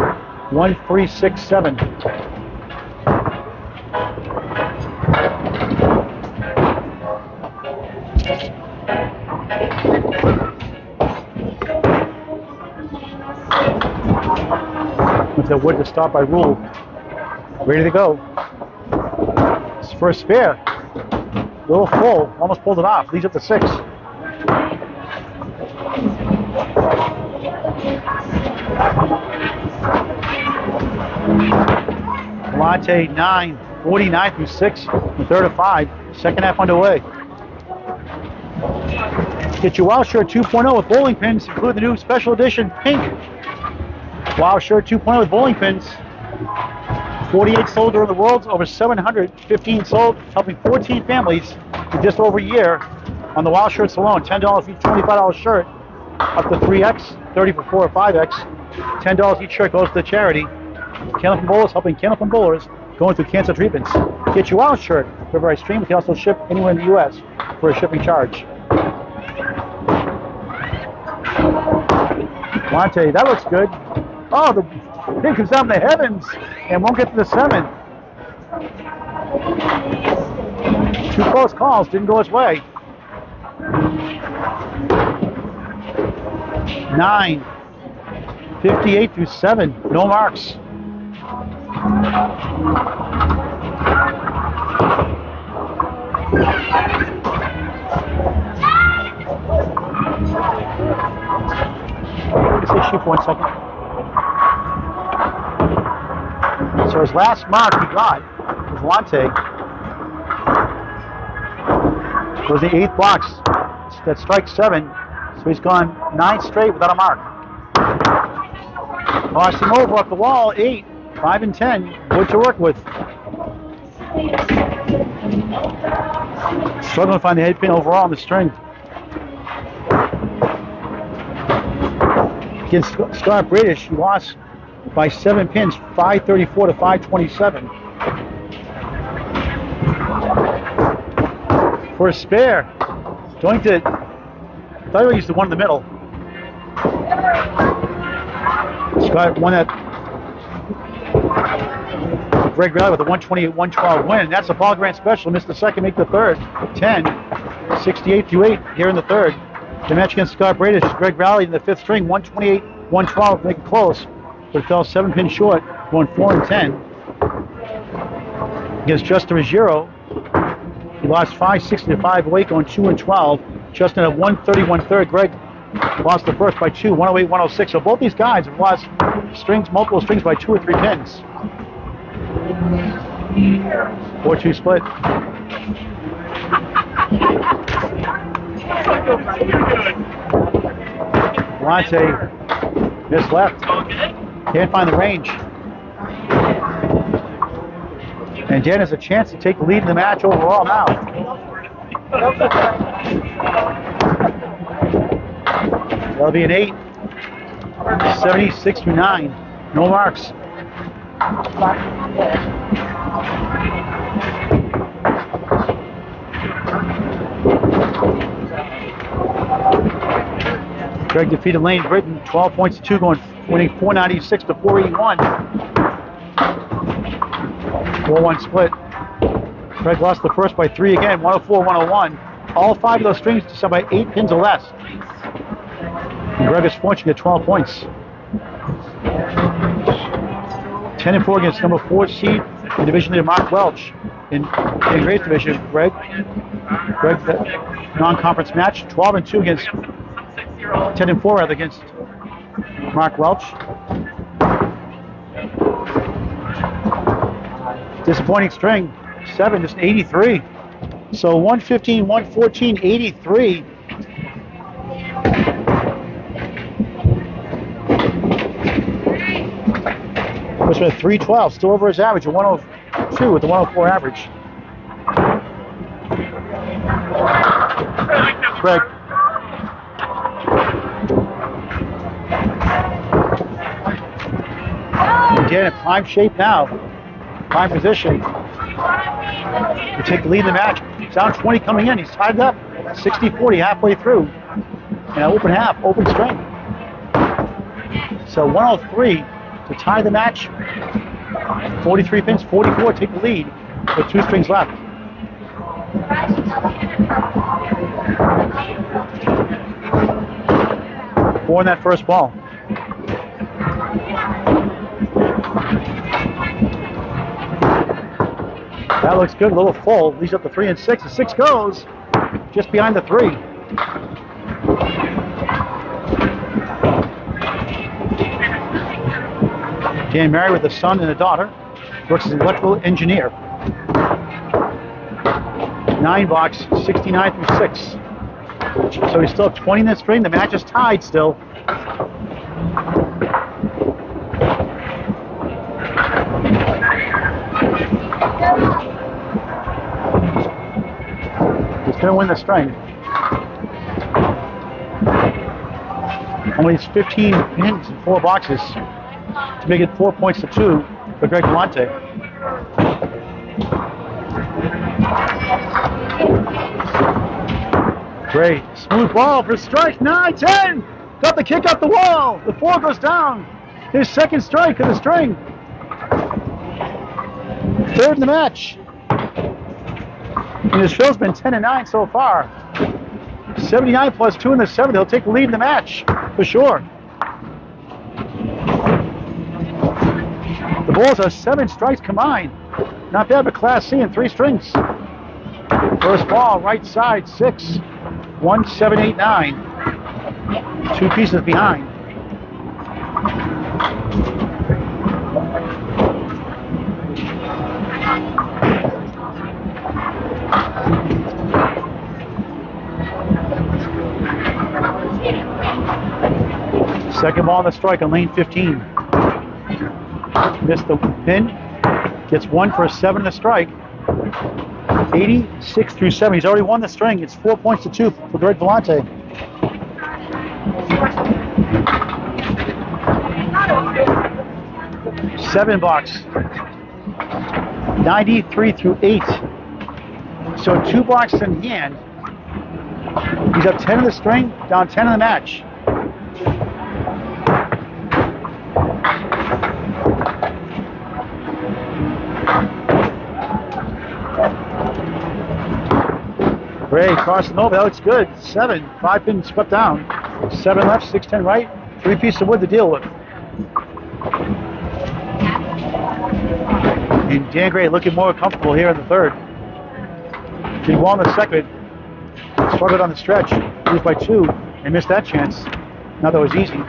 1, 3, 6, 7. wood to start by rule. Ready to go. It's first spare. A little full. Almost pulled it off. Leads up to 6. Vellante 9, 49 through 6, the third of 5. Second half underway. Get your Wild Shirt 2.0 with bowling pins, include the new special edition pink Wild Shirt 2.0 with bowling pins. 48 sold around the world, over 715 sold, helping 14 families in just over a year on the Wild Shirts alone. $10 each $25 shirt, up to 3X, 30 for 4 or 5X. $10 each shirt goes to the charity. Candlepin Bowlers helping Candlepin Bowlers going through cancer treatments. Get your Wild Shirt wherever I stream. We can also ship anywhere in the U.S. for a shipping charge. Vellante, that looks good. Oh, the pin comes down in the heavens and won't get to the 7. 2 close calls, didn't go his way. 9, 58 through 7, no marks. Say shoot for 1 second. So his last mark he got with Vellante was the 8th box that strikes 7. So he's gone 9 straight without a mark. Crossing over off the wall, 8, 5 and 10. Wood to work with. Struggling to find the head pin overall on the string. Against Scott British, he lost by 7 pins, 534 to 527. For a spare, going to, I thought he used the one in the middle. Scott won that. Greg Rally with a 128-112 win. And that's the Paul Grant special. Missed the second, make the third. 10, 68 through 8 here in the third. The match against Scott Bradish, Greg Rally in the 5th string, 128-112, make it close. But it fell 7 pins short, going 4 and 10. Against Justin Ruggiero, he lost 560 to 5 away, going 2 and 12. Justin at 130-1/3. Greg lost the first by 2, 108-106. So both these guys have lost strings, multiple strings by 2 or 3 pins. 4-2 split. Vellante missed left. Can't find the range. And Dan has a chance to take the lead in the match overall now. That'll be an 8. 76 through 9. No marks. Greg defeated Lane Britton, 12 points to 2, winning 496 to 481. 4-1 split. Greg lost the first by 3 again, 104-101. All 5 of those strings to sell by 8 pins or less. And Greg is fortunate to get 12 points. 10 and 4 against number 4 seed in division leader Mark Welch. In Gray's division, Greg the non-conference match, 12 and 2 against 10 and 4 rather against Mark Welch. Disappointing string, 7, just 83. So 115, 114, 83. Which was a 312, still over his average, a 102 with the 104 average. Greg. Again, in prime shape now. Prime position. To take the lead in the match. He's down 20 coming in. He's tied up 60-40 halfway through. And open half, open string. So 103 to tie the match. 43 pins, 44 take the lead with 2 strings left. Four in that first ball. That looks good, a little full. Leads up to 3 and 6. The 6 goes just behind the 3. Dan married with a son and a daughter. Works as an electrical engineer. 9 box, 69 through 6. So he's still up 20 in the string. The match is tied still. He's going to win the string. Only 15 pins in 4 boxes to make it 4 points to 2 for Greg Vellante. Great. Smooth ball for strike. 9-10. Got the kick up the wall. The 4 goes down. His second strike of the string. Third in the match. And his field's been 10 and 9 so far. 79 plus 2 in the 7th. He'll take the lead in the match for sure. The Bulls are 7 strikes combined. Not bad, but Class C in 3 strings. First ball, right side, 6. 1, 7, 8, 9. 2 pieces behind. Second ball on the strike on lane 15. Missed the pin. Gets 1 for a 7 in the strike. 86 through 7. He's already won the string. It's 4 points to 2 for Greg Vellante. Seven box. 93 through 8. So 2 boxes in hand. He's up 10 in the string, down 10 in the match. Ray crossing over, that looks good. 7, 5 pin swept down. 7 left, 6, 10 right. 3 pieces of wood to deal with. And Dan Gray looking more comfortable here in the third. Did well in the second. Struggled on the stretch. Lose by 2 and missed that chance. Now that was easy.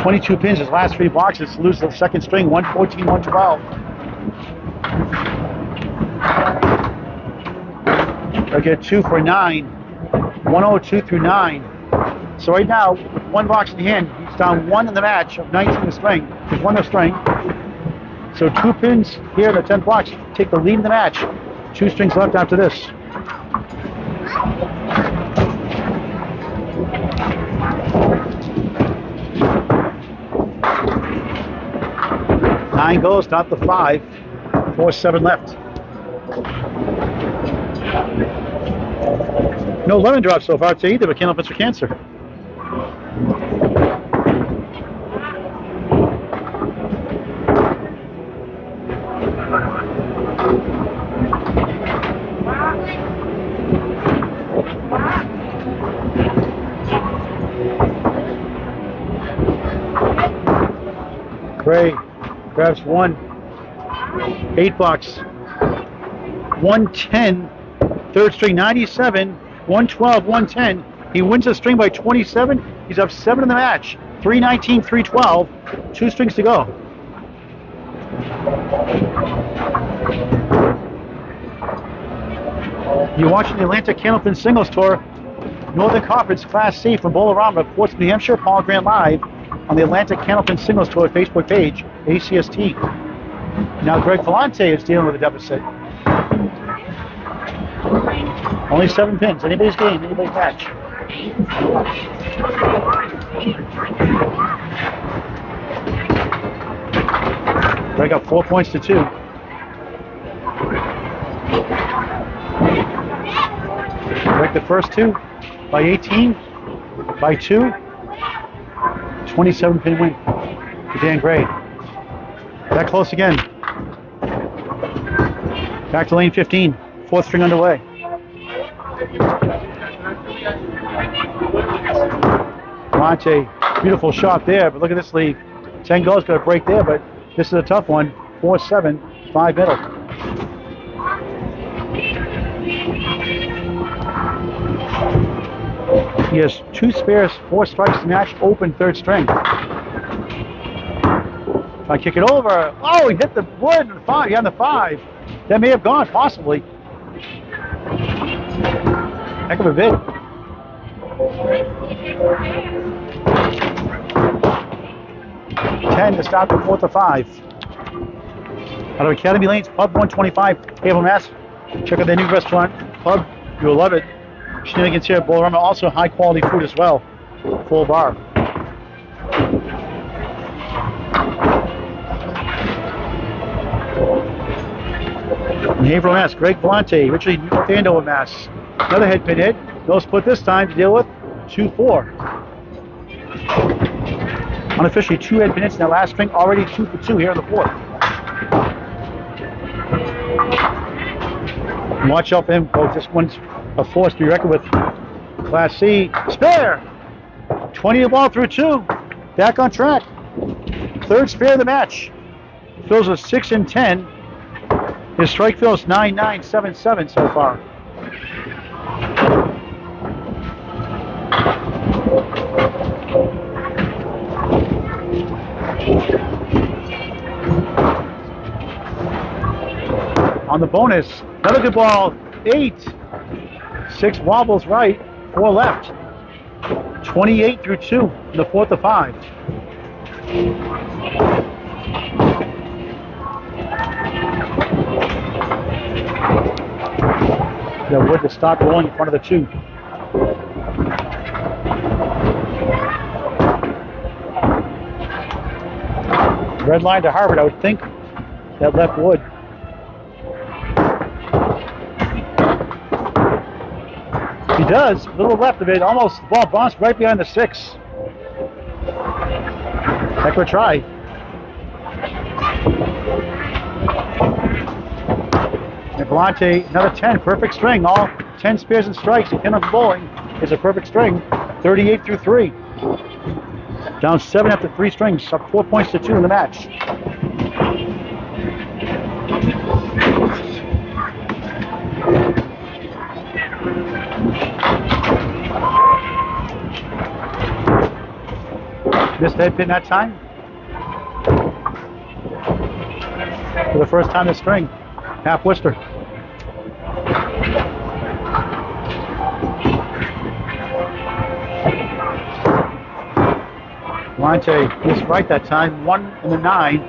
22 pins his last 3 boxes. Lose the second string, 114, 112. I get 2 for 9, 102 through 9. So right now, with 1 box in hand, he's down 1 in the match of 19 in the string. He's won the string. So 2 pins here in the 10th box take the lead in the match. 2 strings left after this. Nine goes, not the 5. 4, 7 left. No lemon drops so far today either, but Candlepin for Cancer. Gray grabs 1. 8 box. 110. Third string, 97. 112, 110. He wins the string by 27. He's up 7 in the match. 319, 312. 2 strings to go. You're watching the Atlantic Candlepin Singles Tour, Northern Conference Class C from Bowl-O-Rama, Portsmouth, New Hampshire. Paul Grant live on the Atlantic Candlepin Singles Tour Facebook page, ACST. Now Greg Vellante is dealing with a deficit. Only 7 pins. Anybody's game, anybody's match. Greg got 4 points to 2. Greg the first 2 by 18, by 2. 27 pin win for Dan Gray. That close again. Back to lane 15. 4th string underway. Vellante Beautiful shot there, but look at this lead. 10 goals, got a break there, but this is a tough one. 4-7, 5 middle. He has 2 spares, 4 strikes to match, open third string. Try to kick it over. Oh, he hit the wood in the 5. Yeah, on the 5. That may have gone, possibly. Heck of a bid. $10 to stop the 4th of 5. Out of Academy Lanes, Pub 125, Haverhill, Mass. Check out their new restaurant, Pub. You'll love it. Shenanigans here at Bowl-O-Rama. Also high quality food as well. Full bar. In Haverhill, Mass. Greg Vellante, Richard North Andover, Mass. Another head pin hit. No split this time to deal with. 2-4. Unofficially 2 head pin hits in that last string. Already 2 for 2 here in the 4th. Watch out for him, folks. This one's a force to be reckoned with. Class C. Spare! 20 ball through 2. Back on track. 3rd spare of the match. Fills with 6 and 10. His strike fills 9-9, 7-7 so far. On the bonus, another good ball, 8. 6 wobbles right, 4 left. 28 through 2 in the 4th of 5. The wood to stop rolling in front of the 2. Red line to Harvard, I would think that left wood. He does, a little left of it, almost the ball bounced right behind the 6. Heck of a try. And Vellante, another 10, perfect string. All 10 spares and strikes, pin on bowling is a perfect string. 38 through 3. Down 7 after 3 strings, up 4 points to 2 in the match. Missed head pin that time. For the first time this string. Half Worcester. Vellante missed right that time. 1 and the 9.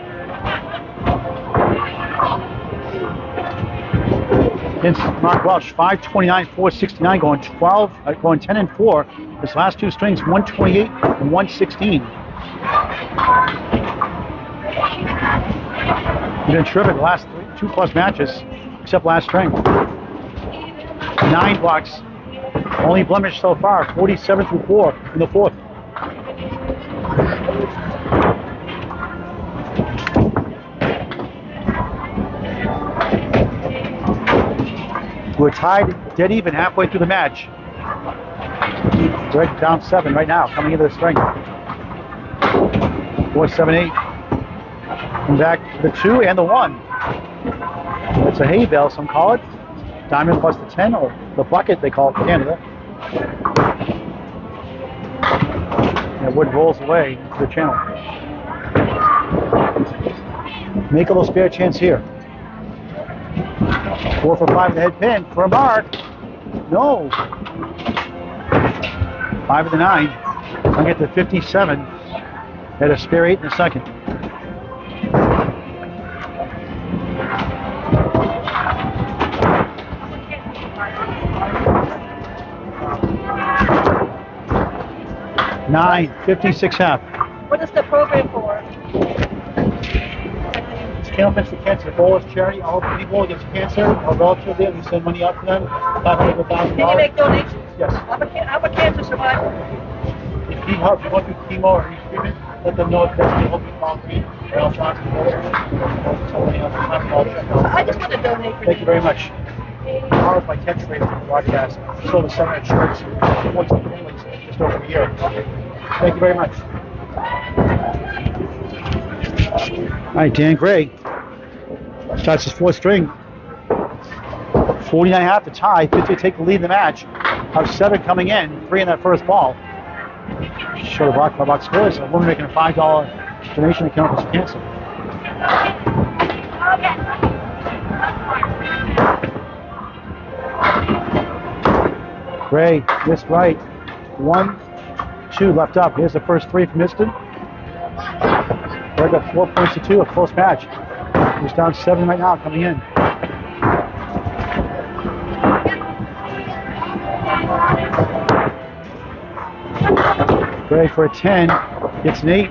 Against Mark Welch, 529, 469, going 12, going 10 and 4. His last 2 strings, 128 and 116. He's been terrific the last 2+ matches, except last string. 9 blocks, only blemish so far, 47 through 4 in the 4th. We're tied dead even halfway through the match. We're down 7 right now, coming into the string. 4, 7, 8. Come back to the 2 and the 1. It's a hay bale, some call it. Diamond plus the 10, or the bucket they call it in Canada. And wood rolls away to the channel. Make a little spare chance here. 4 for 5 in the head pin for a mark. No. 5 of the 9. I'll get to 57. Had a spare 8 in the second. Nine, 56 half. What is the program for? It's Candlepin for Cancer. The goal is charity. All people against cancer are relative there. We send money out to them. $500,000. Can you make donations? Yes. I'm a cancer survivor. If you need help, you go through chemo or any treatment, let them know if they can help you call me. Or else Johnson I just want to donate for Thank you very much. Tomorrow is my 10th straight broadcast. Sold a 7 shirts. Just over a year. Thank you very much. All right, Dan Gray starts his fourth string. 49.5 to tie. 50 to take the lead in the match. Of 7 coming in, 3 in that first ball. Show the box scores. A woman making a $5 donation to Candlepin Cancer. Gray missed right. 1, 2 left up. Here's the first 3 from Miston. Gray got 4 points to 2, a close match. He's down 7 right now, coming in. Gray for a 10, gets an 8.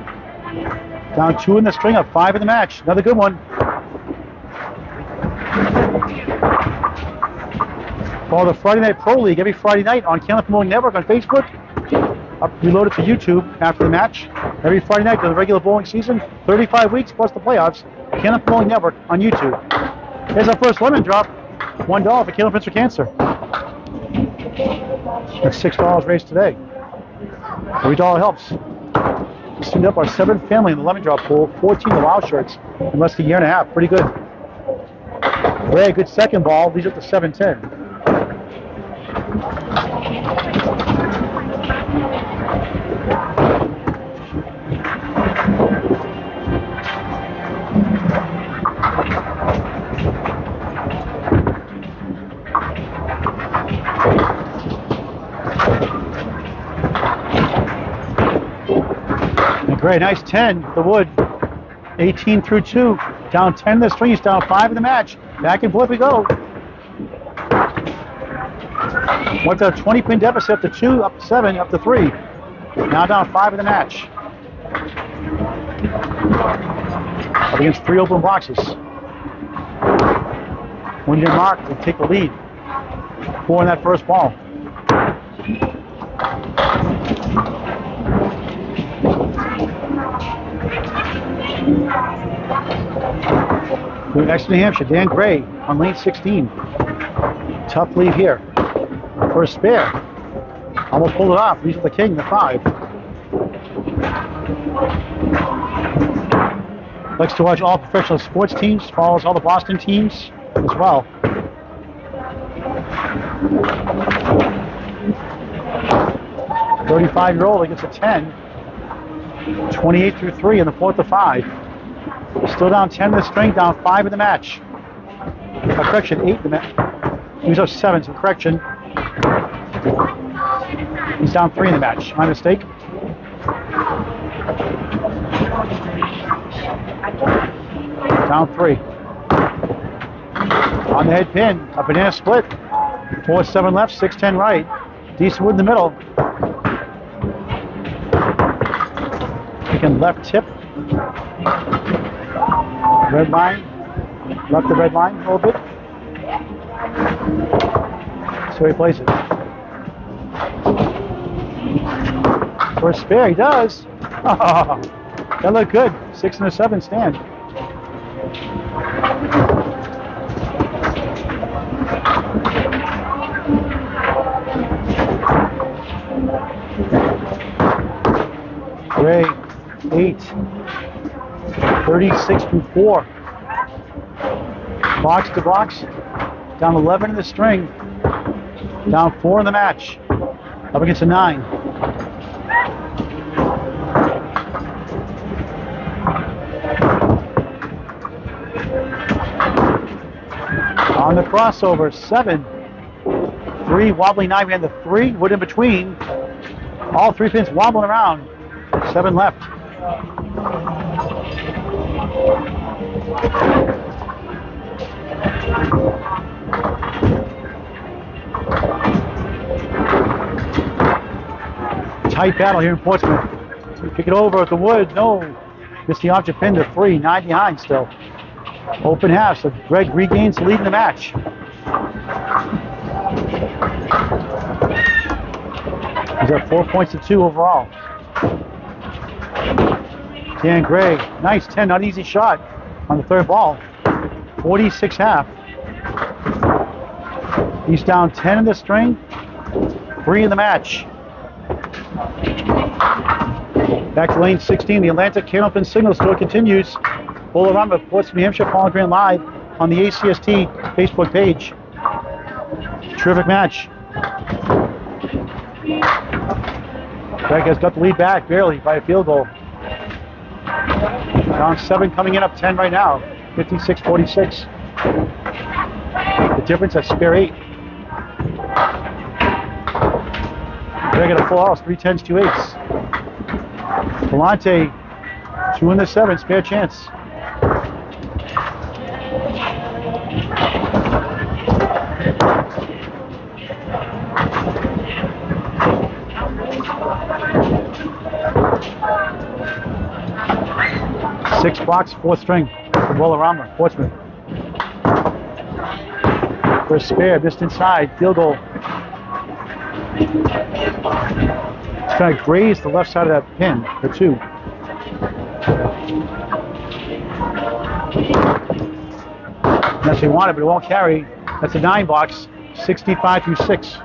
Down 2 in the string, up 5 in the match. Another good one. Follow the Friday Night Pro League every Friday night on Candlepin Bowling Network on Facebook. Reloaded to YouTube after the match. Every Friday night during the regular bowling season, 35 weeks plus the playoffs. Candlepin Bowling Network on YouTube. Here's our first lemon drop. $1 for Candlepin for Cancer. That's $6 raised today. Every dollar helps. We soon up our 7th family in the lemon drop pool. 14 the Wow shirts in less than a year and a half. Pretty good. Ray, good second ball. Leads up to 7-10. Great, nice 10, the wood. 18 through 2. Down 10 in the string, he's down 5 in the match. Back and forth we go. Went to a 20-pin deficit, up to 2, up to 7, up to 3. Now down 5 in the match. Up against 3 open boxes. When you mark, they take the lead. 4 in that first ball. Moving next to New Hampshire, Dan Gray on lane 16. Tough lead here. First spare. Almost pulled it off. Leads with the king, the 5. Likes to watch all professional sports teams. Follows all the Boston teams as well. "35-year-old gets a 10. 28 through 3 in the 4th to 5. Still down 10 in the string, down 5 in the match. Correction, 8 in the match. He was up 7, so correction. He's down 3 in the match. My mistake. Down 3. On the head pin, a banana split. 4-7 left, 6-10 right. Decent wood in the middle. Taking left tip. Red line. Left the red line a little bit. So he plays it. For a spare, he does. That looked good. 6 and a 7 stand. Gray, 8. 36 through 4. Box to box. Down 11 in the string. Down 4 in the match. Up against a 9. On the crossover, 7. 3, wobbly 9 behind the 3. Wood in between. All 3 pins wobbling around. 7 left. Tight battle here in Portsmouth. Kick it over at the wood. No. Missed the object pin to 3. 9 behind still. Open half, so Greg regains the lead in the match. He's at 4 points to 2 overall. Dan Gray, nice 10, not easy shot on the third ball. 46 half. He's down 10 in the string, 3 in the match. Back to lane 16, the Atlantic Candlepin Signal store continues. Bowl-O-Rama, Portsmouth, New Hampshire, Paul Grant live on the ACST Facebook page. Terrific match. Greg has got the lead back barely by a field goal. Down 7, coming in up 10 right now. 56-46. The difference at spare 8. Greg got a full house. 3 10s, 2 8s. Vellante, 2 in the 7, spare chance. Six box, 4th string for Bowl-O-Rama, Portsmouth. For a spare, just inside, field goal. It's kind of grazed the left side of that pin for 2. That's what he wanted, but it won't carry. That's a 9 box, 65-6.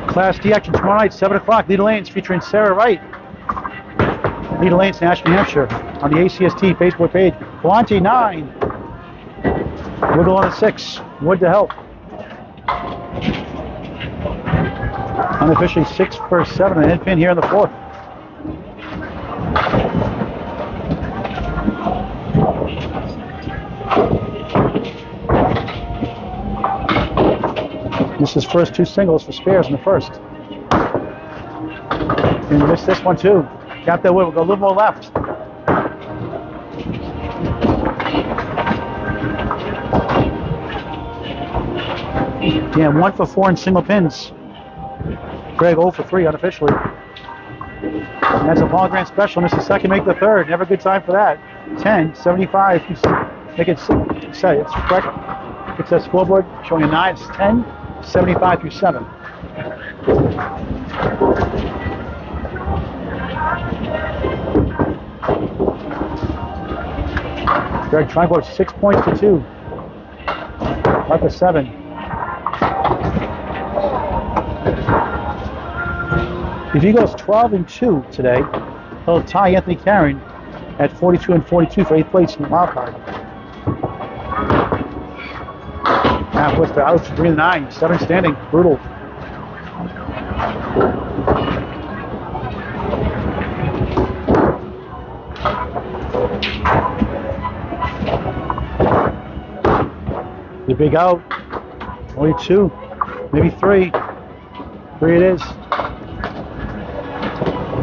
Class D action tomorrow night, 7 o'clock. Leader Lanes featuring Sarah Wright. Leader Lanes, Nashville, New Hampshire, on the ACST Facebook page. Vellante 9. Wiggle on a 6. Wood to help. Unofficially 6 for 7. A head pin here in the 4th. This is first 2 singles for spares in the 1st. And missed this one too. Got that wood. We'll go a little more left. Yeah, 1 for 4 in single pins. Greg 0 for 3 unofficially. And that's a Paul Grant special. Missed the 2nd, make the 3rd. Never a good time for that. 10, 75. Make it set. It's correct. It's that scoreboard showing a 9. It's 10, 75-7. Greg trying to go 6 points to 2. Left for 7. If he goes 12-2 today, he'll tie Anthony Karen at 42-42 for 8th place in the wild card. Half what's the out, 3-9, 7 standing, brutal. The big out, only 2, maybe 3. 3 it is.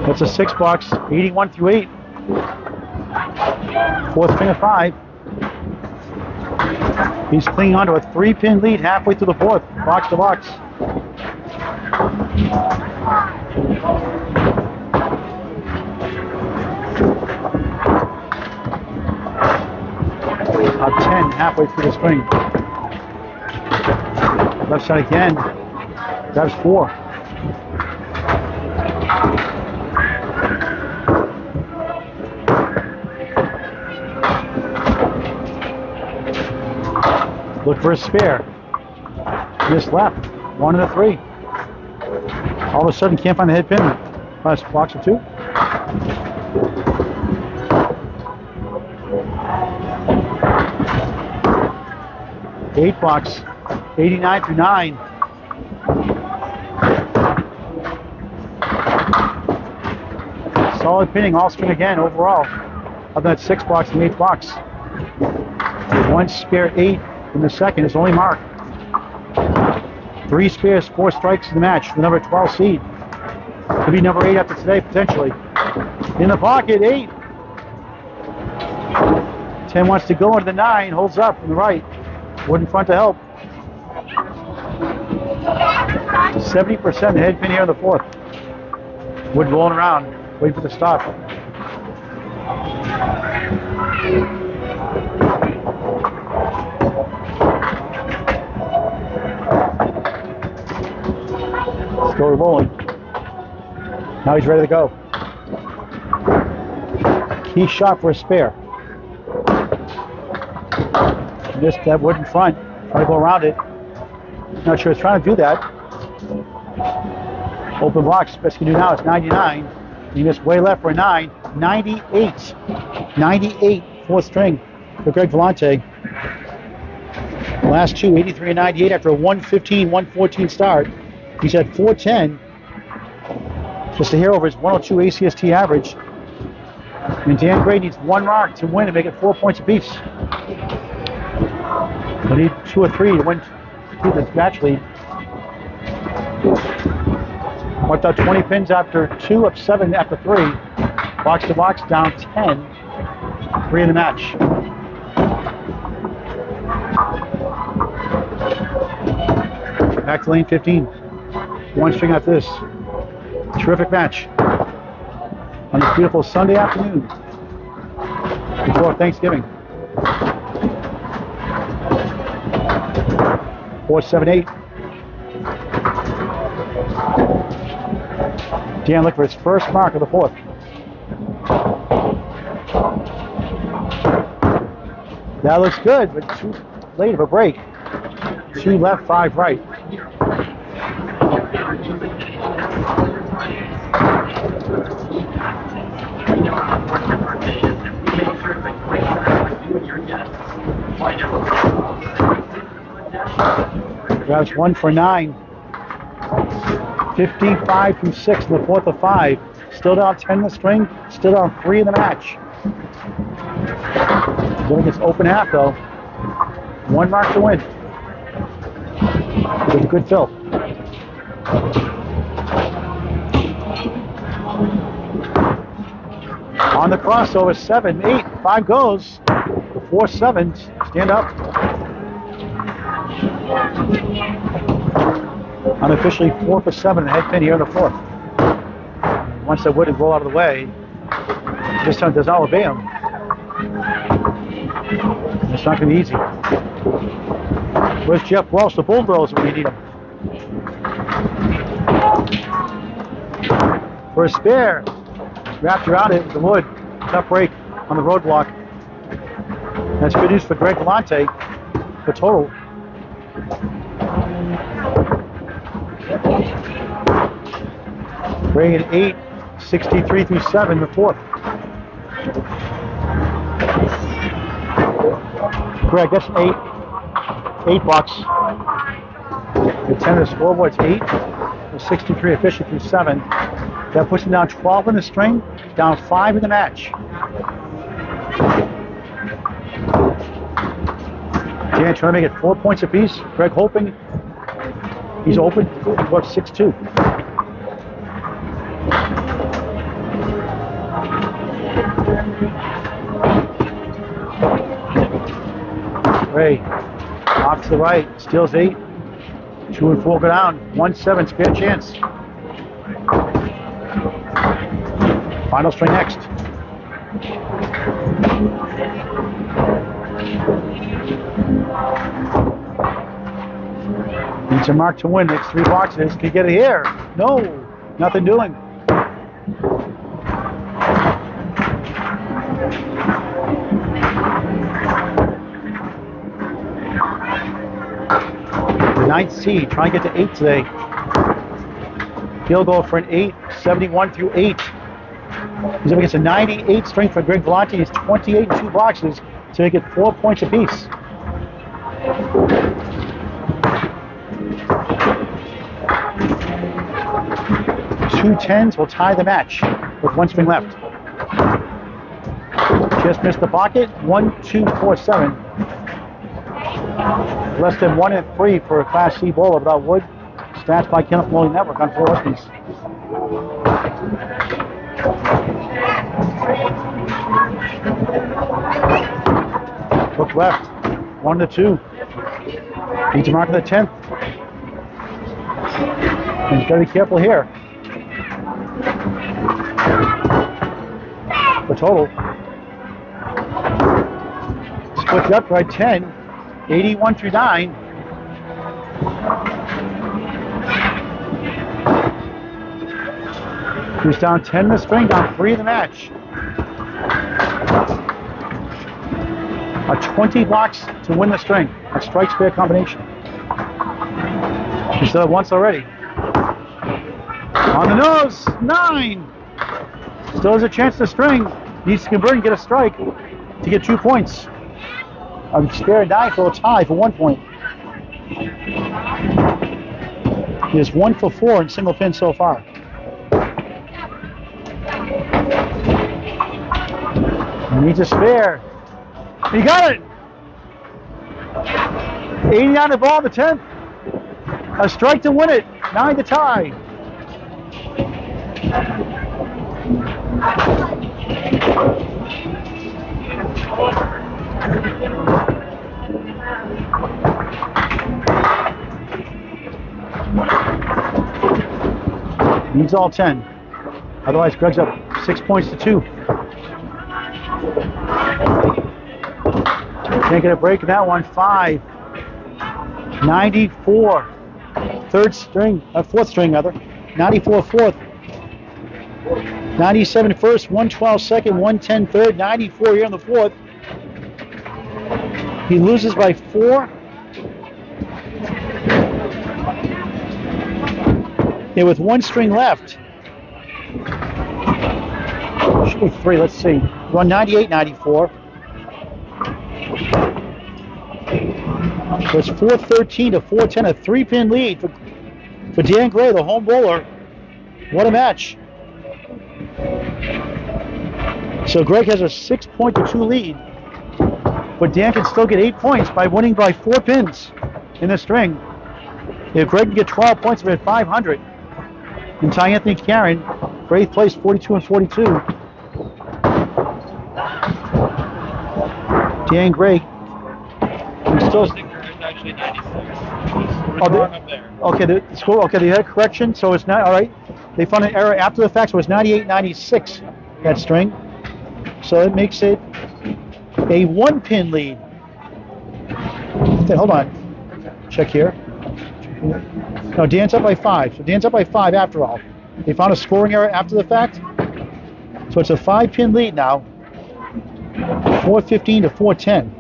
That's a 6 box, 81-8. 4th string of 5. He's clinging on to a 3-pin lead halfway through the 4th, box to box. Up 10 halfway through the string. Left side again. Grabs 4. Look for a spare. Missed left. 1 of the 3. All of a sudden can't find the head pin. Last box of 2. Eight box, 89-9. Solid pinning, all string again overall. Of that 6 box and 8 box. 1 spare 8 in the 2nd is only mark. 3 spares, 4 strikes in the match. The number 12 seed. Could be number 8 after today, potentially. In the pocket, 8. 10 wants to go into the 9, holds up from the right. Wood in front to help. 70% the head pin here in the 4th. Wood rolling around, waiting for the stop. Still rolling. Now he's ready to go. Key shot for a spare. Missed that wood in front. Try to go around it. Not sure it's trying to do that. Open blocks, best you can do now is 99. You missed way left for a 9. 98. 98, fourth string for Greg Vellante. Last two, 83 and 98 after a 115, 114 start. He's at 410. Just a hair over his 102 ACST average. And Dan Gray needs one mark to win and make it 4 points apiece. They need 2 or 3 to win the match lead. Marked out 20 pins after 2, up 7 after 3. Box to box, down 10. 3 in the match. Back to lane 15. One string after this. Terrific match on this beautiful Sunday afternoon before Thanksgiving. 4-7-8. Dan looking for his first mark of the fourth. That looks good, but too late of a break. 2 left, 5 right. Grabs 1 for 9. 55 from 6 in the fourth of 5. Still down 10 in the string. Still down 3 in the match. Going against open half though. 1 mark to win. With a good fill. On the crossover, 7, 8, 5 goes. The 4 sevens. Stand up. Unofficially 4 for 7 and head pin here in the fourth. Once that would roll out of the way, this time does not obey him. It's not going to be easy. Where's Jeff Welsh, the Bulldozer, when you need him? For a spare. Wrapped around it with the wood. Tough break on the roadblock. That's good news for Greg Vellante. The total. Bringing it 8, 63 through 7 in the fourth. Greg, that's an 8 bucks. The 10 of the scoreboard's 8. The 63 officially through 7. That puts him down 12 in the string, down 5 in the match. Dan trying to make it 4 points apiece. Greg hoping he's open. He works 6-2. Ray off to the right, steals 8. 2 and 4 go down. 1-7, spare chance. Final string next. Needs a mark to win. Next 3 boxes. Can he get it here? No, nothing doing. Ninth seed, trying to get to 8 today. Field goal for an 8, 71 through 8. He's up against a 98 strength for Greg Vellante. He's 28 in 2 boxes to make it 4 points apiece. Two 10s will tie the match with 1 string left. Just missed the pocket. 1, 2, 4, 7. Less than 1 and 3 for a Class C bowler without wood. Stats by Candlepin Network on 4 Westies. Look left. 1 to 2. Needs to mark the 10th. And he's got to be careful here. The total. Split up by 10. 81 through 9. He's down 10 in the string, down 3 in the match. A 20 box to win the string. a strike spare combination. He's done it once already. On the nose, 9. Still has a chance to string. Needs to convert and get a strike to get 2 points. A spare 9 for a tie for 1 point. He is 1 for 4 in single pin so far. He needs a spare. He got it! 89 the ball, the 10th. A strike to win it. 9 to tie. Needs all 10. Otherwise, Greg's up 6 points to 2. Can't get a break in that one. 5. 94. Third string, fourth string rather. 94 fourth. 97 first, 112 second, 110 third, 94 here in the fourth. He loses by 4. Yeah, with 1 string left. Should be 3, let's see. Run 98, 94. So it's 413 to 410, a 3-pin lead for Dan Gray, the home bowler. What a match. So Greg has a 6-point to 2 lead, but Dan can still get 8 points by winning by 4 pins in the string. If Greg can get 12 points, we're at 500. And Ty Anthony Karen for 8th place, 42 and 42. Dan Gray, who still. Actually 96. Okay, the score. Okay, they had a correction, so it's not all right. They found an error after the fact, so it's 98-96 that string. So it makes it a 1-pin lead. Okay, hold on. Check here. No, Dan's up by 5. So Dan's up by 5 after all. They found a scoring error after the fact. So it's a 5-pin lead now. 415 to 410.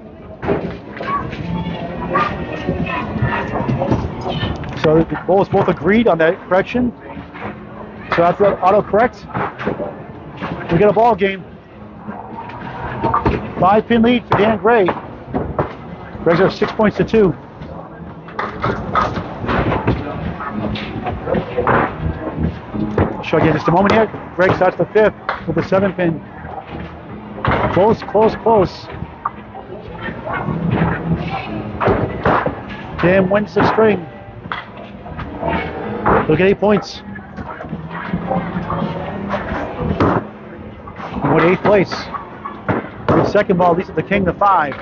So the bowlers both agreed on that correction. So after that auto-correct, we get a ball game. 5-pin lead for Dan Gray. Greg's up 6 points to 2. I'll show you in just a moment here. Greg starts the 5th with a 7-pin. Close, close, close. Dan wins the string. Look at 8 points. And with 8th place. With second ball, Lisa the King, the 5.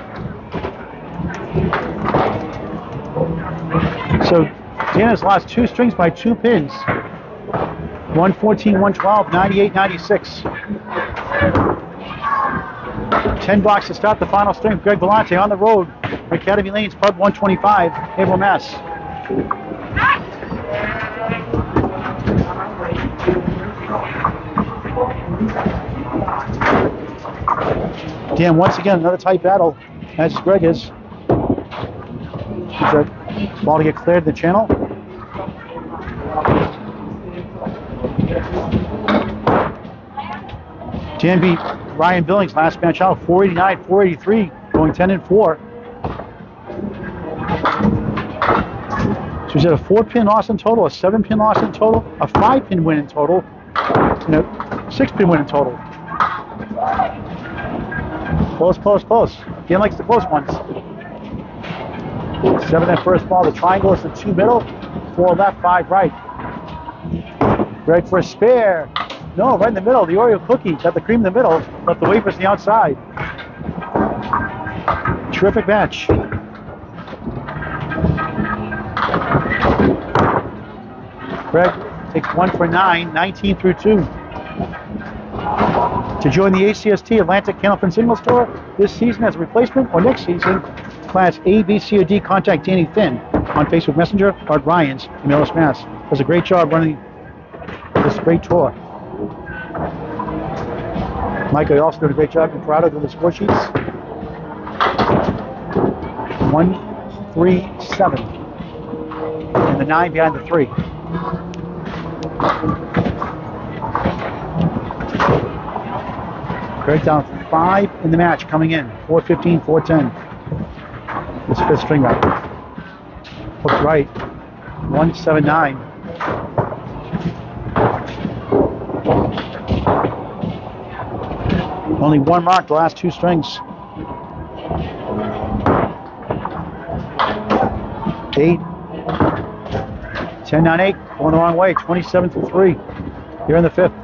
So Dan has lost 2 strings by 2 pins. 114, 112, 98, 96. 10 blocks to start the final string. Greg Vellante on the road for Academy Lanes, Pub 125, Haverhill, Mass. Dan, once again, another tight battle, as Greg is. That ball to get cleared in the channel. Dan beat Ryan Billings last match out, 489, 483, going 10 and 4. So he's at a 4-pin loss in total, a 7-pin loss in total, a 5-pin win in total, and a 6-pin win in total. Close, close, close. Dan likes the close ones. 7 that first ball. The triangle is the 2 middle, 4 left, 5 right. Greg for a spare. No, right in the middle. The Oreo cookie got the cream in the middle, left the wafers on the outside. Terrific match. Greg takes 1 for 9, 19 through 2. To join the ACST Atlantic Candlepin Single Store this season as a replacement or next season, Class A, B, C, or D, contact Danny Finn on Facebook Messenger or at Ryan's in Millis, Mass. Does a great job running this great tour. Mike, I also did a great job in Corrado doing the score sheets. 1 3-7. And the 9 behind the 3. Greg down 5 in the match coming in. 4-15, 4-10. This 5th string right. Hooked right. 1-7-9. Only one mark the last 2 strings. 8. 10-9-8. Going the wrong way. 27-3. Here in the 5th.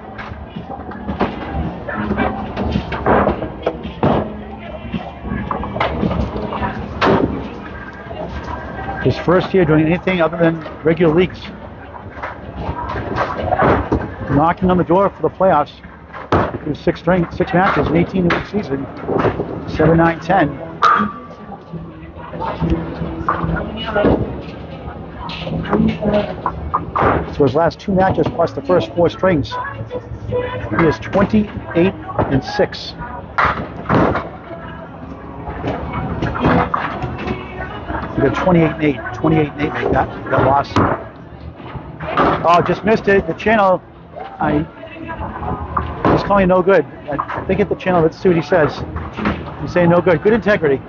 His first year doing anything other than regular leagues. Knocking on the door for the playoffs. Through 6 matches, an 18-week season. 7-9-10. So his last 2 matches plus the first 4 strings, he is 28-6. He got 28-8. 28-8 that loss. Oh, just missed it. The channel, he's calling no good. I think at the channel, let's see what he says. He's saying no good. Good integrity.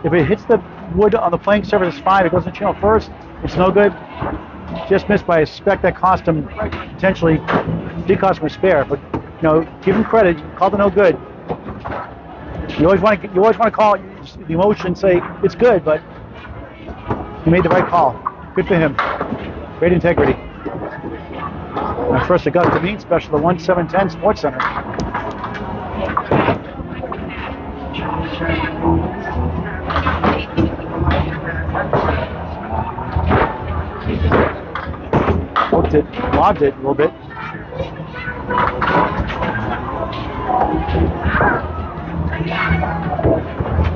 If it hits the wood on the playing surface, it's 5. It goes to channel first. It's no good. Just missed by a spec that cost him potentially, did cost him a spare. But give him credit. Called it no good. You always want to call the emotion, say it's good, but he made the right call. Good for him. Great integrity. My first Augusta meet special, the 1-7-10 Sports Center. Hooked it, lobbed it a little bit.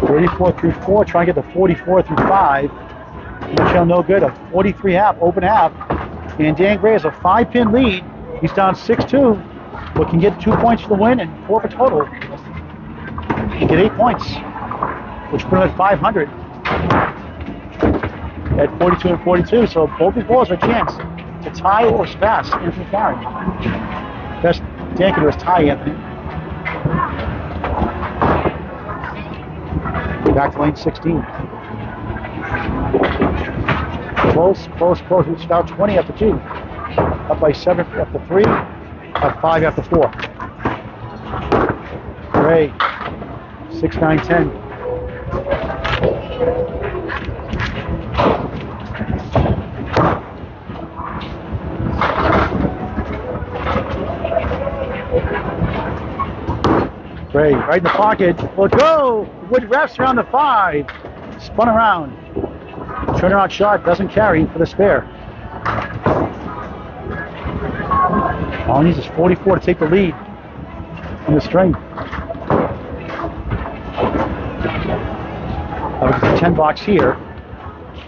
(34-4), trying to get the 44-5. Michelle no good, a 43-half, open half. And Dan Gray has a 5-pin lead. He's down 6-2, but can get 2 points for the win and 4 for total. He can get 8 points, which put him at 500 at 42-42. So both these balls are a chance to tie or surpass Anthony Karen. Best Dan can do is tie Anthony. Back to lane 16. Close. It's about 20 after 2. Up by 7 after 3. Up 5 after 4. Gray. 6-9-10. Gray, right in the pocket. Well, go! Wood wraps around the 5. Spun around. Turnaround shot doesn't carry for the spare. All he needs is 44 to take the lead in the string. That was the 10 box here.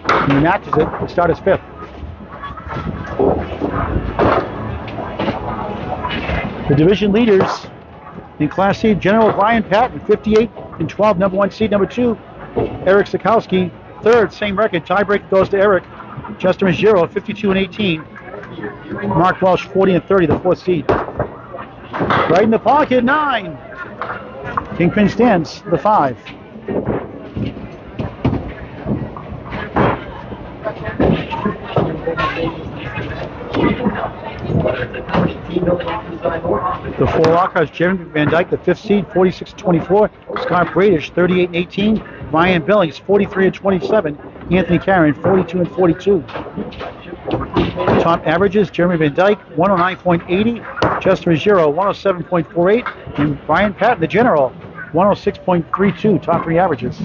And he matches it to start his 5th. The division leaders in Class C, General Brian Patton, 58-12, number 1 seed. Number 2, Eric Sikowski, 3rd, same record. Tiebreak goes to Eric. Chester Magiro, 52-18. Mark Welsh, 40-30, the 4th seed. Right in the pocket, 9. Kingpin stands, the 5. The 4 Lockhart, Jeremy Van Dyke, the 5th seed, 46-24. Scott Bradish, 38-18. Ryan Billings, 43-27. Anthony Karen, 42-42. Top averages, Jeremy Van Dyke, 109.80. Chester Magiro, 107.48. And Brian Patton, the general, 106.32. Top 3 averages.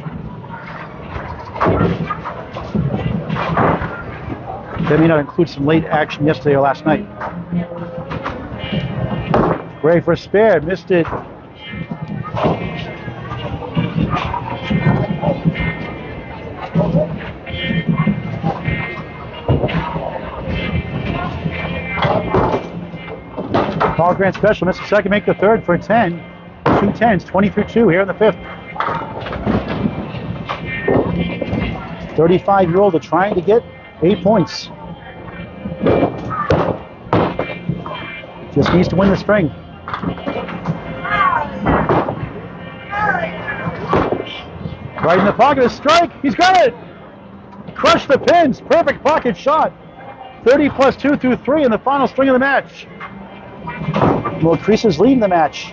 That may not include some late action yesterday or last night. Gray for a spare, missed it. Paul Grant special, missed the second, make the 3rd for a 10. 2 10s, 20-2 here in the 5th. 35-year-old are trying to get 8 points. Just needs to win the string. Right in the pocket, a strike. He's got it. Crushed the pins. Perfect pocket shot. 30 plus 2 through 3 in the final string of the match. Will increase his lead in the match.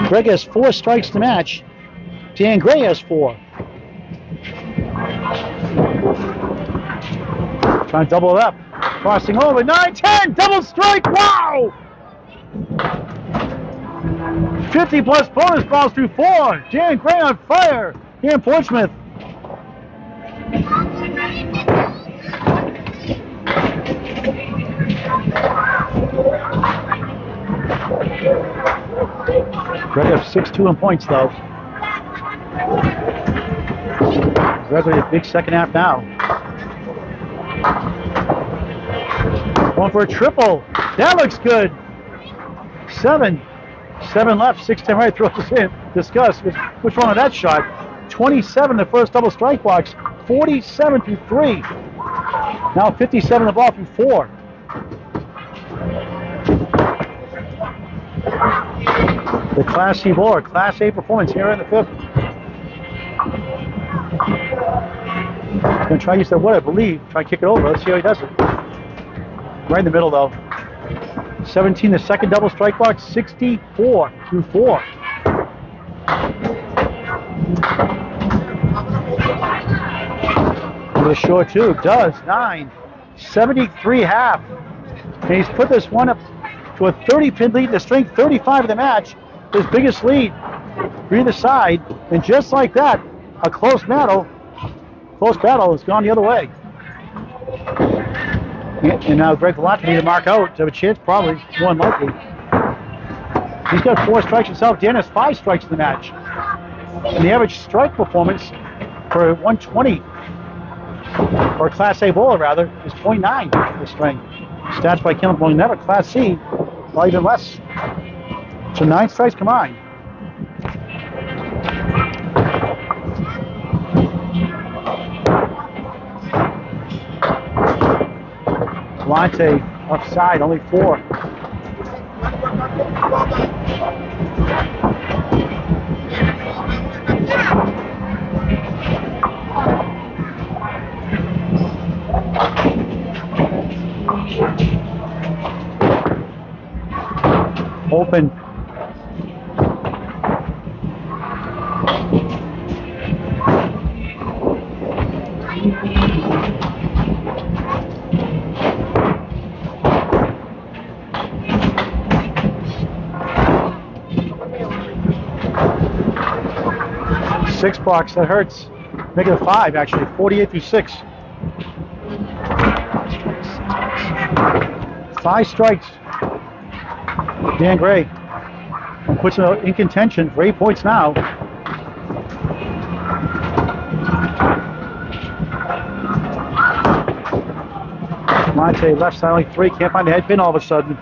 Greg has 4 strikes to match. Dan Gray has 4. Trying to double it up. Crossing over. 9-10. Double strike. Wow! 50 plus bonus balls through 4. Dan Gray on fire here in Portsmouth. Greg has 6-2 in points though. Greg with a big second half now. Going for a triple. That looks good. 7 left, 6-10 right, throws us in. Discuss what's wrong with that shot. 27 the first double strike box, 47 through 3. Now 57 the ball through 4. The Class C bowler, Class A performance here in the 5th. Going to try to use that wood, I believe. Try to kick it over. Let's see how he does it. Right in the middle though. 17 the second double strike box, 64 through 4. With a short tube, does 9, 73 half. And he's put this one up to a 30-pin lead in the string, 35 of the match. His biggest lead for either side. And just like that, a close battle has gone the other way. And now Greg Vellante need to mark out to have a chance, probably, more than likely. He's got 4 strikes himself. Dan has 5 strikes in the match. And the average strike performance for 120, or Class A bowler rather, is 0.9 this string. Stats by Candlepin, never Class C, or even less. So 9 strikes combined. Vellante offside, only 4. Open. Six box, that hurts. Make it a 5 actually, 48 through 6. 5 strikes. Dan Gray and puts him in contention for 8 points now. Monte left side, only 3, can't find the head pin all of a sudden.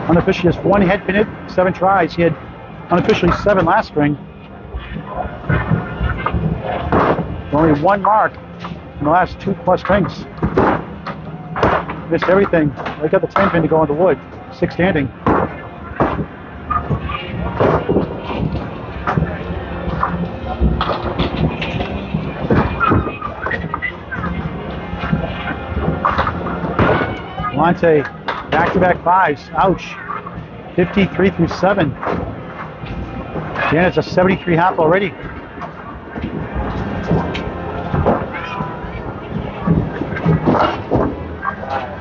Unofficially just 1 head pin hit, 7 tries. He had unofficially 7 last string. Only 1 mark in the last 2 plus strings. Missed everything. They got the 10 pin to go on the wood. 6 standing. Vellante, back-to-back 5s. Ouch. 53 through 7. Dan, it's a 73 half already.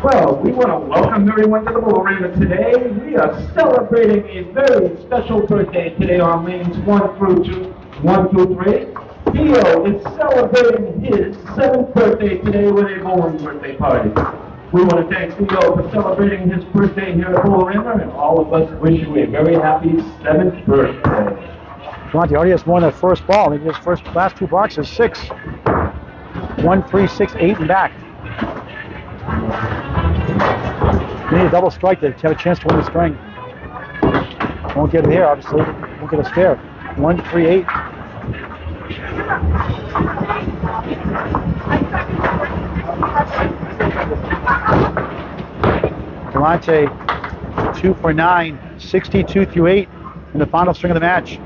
Well, we want to welcome everyone to the Bowl-O-Rama today. We are celebrating a very special birthday today on lanes 1 through 3. Theo is celebrating his 7th birthday today with a bowling birthday party. We want to thank Theo for celebrating his birthday here at Bowl-O-Rama, and all of us wish you a very happy 7th birthday. Vellante already has won that first ball. I think his last 2 boxes, 6. 1, 3, 6, 8, and back. They need a double strike to have a chance to win the string. Won't get it here, obviously. Won't get a spare. 138. Vellante 2 for 9, 62 through 8 in the final string of the match.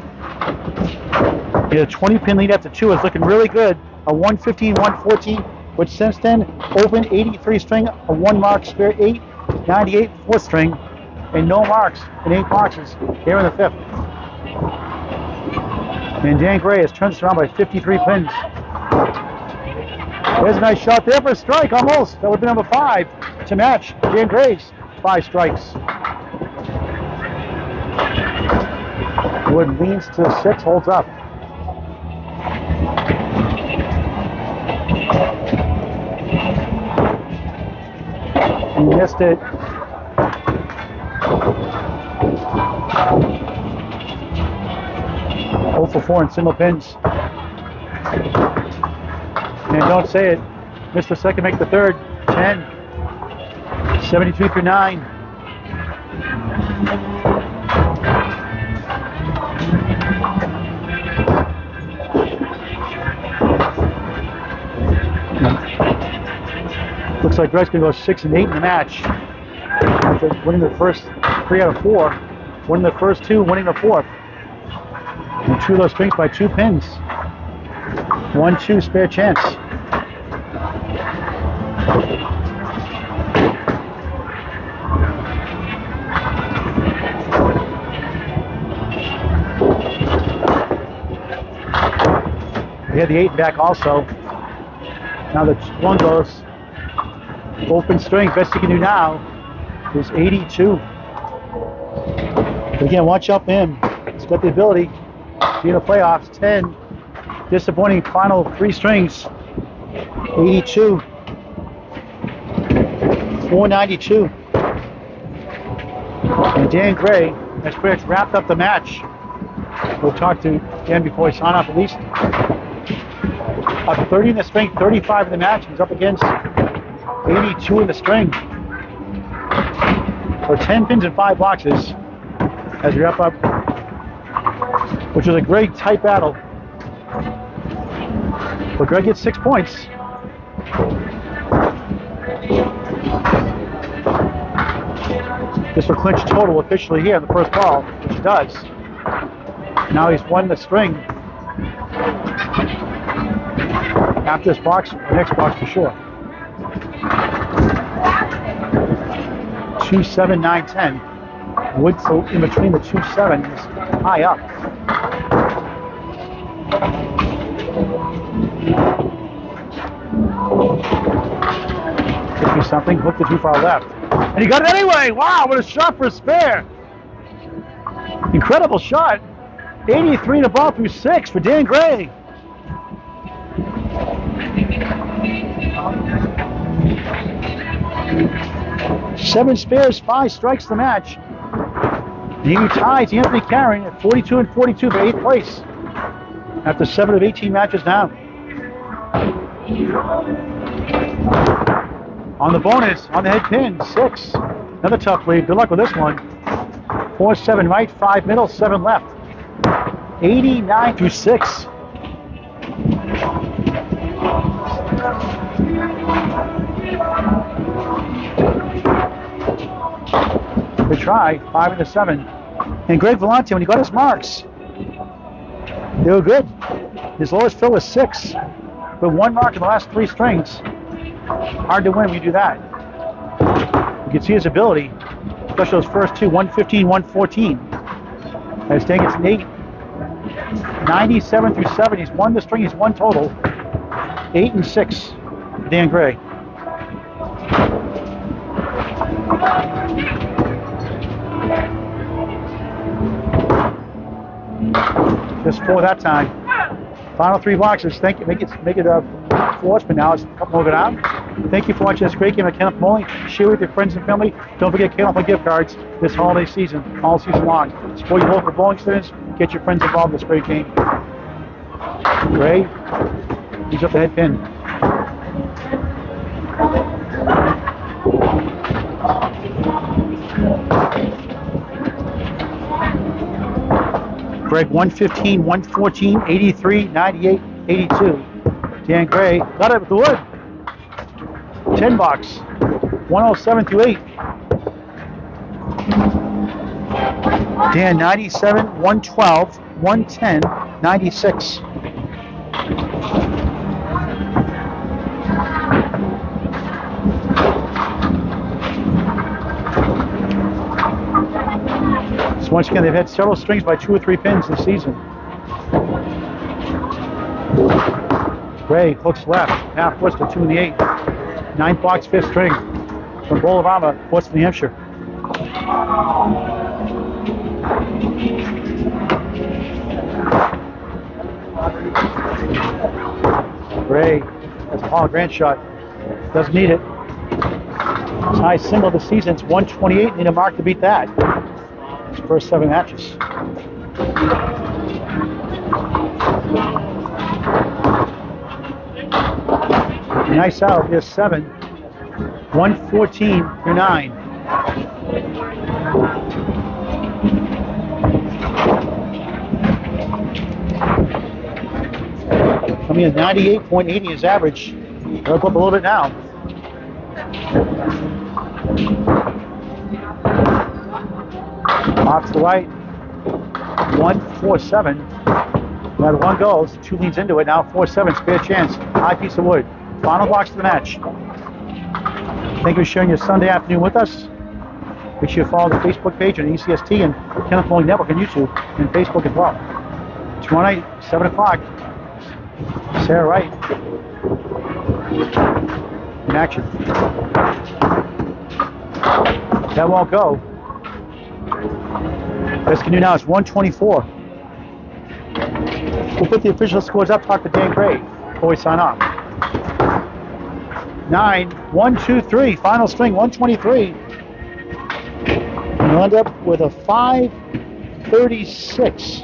He had a 20-pin lead after 2. It's looking really good. A 115, 114, which since then opened 83 string, a 1 mark spare 8, 98 4th string, and no marks in 8 boxes here in the 5th. And Dan Gray has turned this around by 53 pins. There's a nice shot there for a strike, almost. That would be number 5 to match Dan Gray's 5 strikes. Wood leans to 6, holds up. He missed it. Oh for 4 in single pins. And don't say it. Missed the second, make the third. 10. 72 through 9. Looks like Greg's going to go 6 and 8 in the match. After winning the first 3 out of 4, winning the first 2, winning the 4th. And 2 of those strings by 2 pins. 1-2 spare chance. We had the 8 back also. Now the 1 goes. Open string, best you can do now is 82. But again, watch out for him. He's got the ability to be in the playoffs. 10. Disappointing final 3 strings. 82. 492. And Dan Gray has pretty much wrapped up the match. We'll talk to Dan before we sign off at least. Up 30 in the string, 35 in the match. He's up against 82 in the string. So 10 pins and 5 boxes as we wrap up, which was a great tight battle. But Greg gets 6 points. This will clinch total officially here in the first ball, which it does. Now he's won the string. After this box, the next box for sure. 2, 7, 9, 10. Wood so in between the 2 7s, high up. Could be something. Hooked it too far left, and he got it anyway. Wow, what a shot for a spare! Incredible shot. 83 to ball through 6 for Dan Gray. Seven spares, 5 strikes the match. He ties Anthony Karen at 42 and 42 for 8th place after 7 of 18 matches down. On the bonus, on the head pin, 6. Another tough lead. Good luck with this one. 4, 7 right, 5 middle, 7 left. 89 through 6. Good try, 5 into 7. And Greg Vellante, when he got his marks, they were good. His lowest fill was 6, but 1 mark in the last 3 strings. Hard to win when you do that. You can see his ability, especially those first 2, 115, 114. As Dan gets an 8. 97 through 7, he's won the string, he's won total. 8 and 6 for Dan Gray. Just 4 that time. Final 3 boxes. Thank you. Make it 4, but now it's a couple more go down. Thank you for watching this great game of Candlepin Bowling. Share with your friends and family. Don't forget Candlepin gift cards this holiday season, all season long. Support your local bowling students. Get your friends involved in this great game. Gray, he's up the head pin. Greg 115, 114, 83, 98, 82. Dan Gray got it with the wood. 10 box, 107 through 8. Dan 97, 112, 110, 96. So once again, they've had several strings by 2 or 3 pins this season. Gray hooks left, half Worcester, 2 in the 8. 9th box, 5th string from Bowl-O-Rama, Portsmouth, New Hampshire. Gray, that's a Paul Grant shot. Doesn't need it. His high single of the season, it's 128. Need a mark to beat that. His first 7 matches. Nice out. Here's 7. 114 through 9. Coming in 98.80 is average. It'll go up a little bit now. Off to the right. 147. Now the 1 goes. 2 leans into it. Now 4-7. Spare chance. High piece of wood. Final box of the match. Thank you for sharing your Sunday afternoon with us. Make sure you follow the Facebook page on ACST and Candlepin Network on YouTube and Facebook as well. Tomorrow night, 7 o'clock. Sarah Wright in action. That won't go. Best can do now is 124. We'll put the official scores up, talk to Dan Gray before we sign off. 9, 1, 2, 3, final string, 123. And you'll end up with a 536.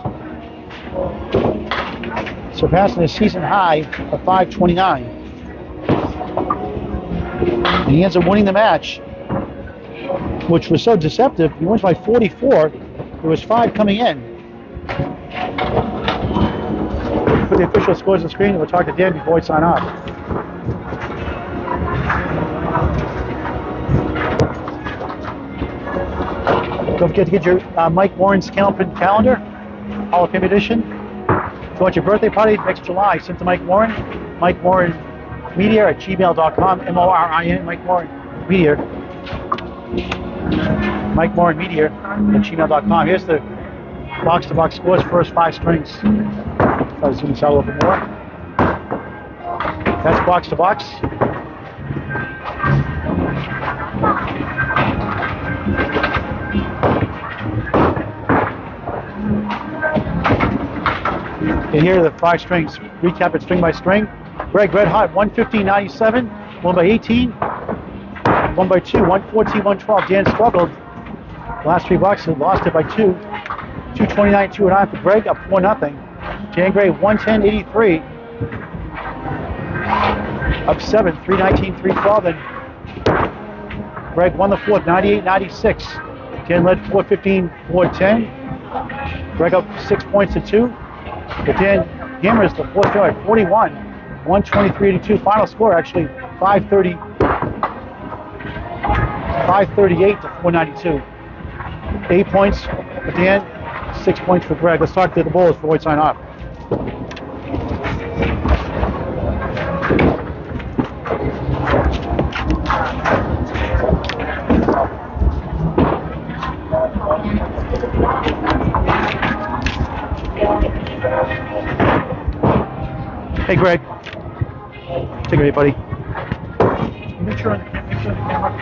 Surpassing the season high of 529. And he ends up winning the match, which was so deceptive. He wins by 44. There was 5 coming in. Put the official scores on the screen and we'll talk to Dan before we sign off. Don't forget to get your Mike Warren's Candlepin calendar, Hall of Fame edition. If you want your birthday party next July, send to Mike Warren, MikeWarrenMedia@gmail.com, MORIN, Mike Warren Media. Mike Warren Media @gmail.com. Here's the box-to-box scores, first 5 strings. Try to zoom this out a little bit more. That's box-to-box. And here are the 5 strings. Recap it string by string. Greg Red Hot, 115.97. 1 by 18. 1 by 2. 114, 112. Dan struggled. Last 3 boxes, lost it by 2. 229, 209 for Greg, up 4-0. Dan Gray, 110.83. Up 7, 319, 312. And Greg won the 4th, 98.96. Dan led 415, 410. Greg up 6 points to 2. But Dan hammers the 4th guy, 41, 123.82. Final score actually 538 to 492. 8 points for Dan, 6 points for Greg. Let's talk to the Bulls before we sign off. Hey, Greg. Take it, buddy. Make sure on the camera.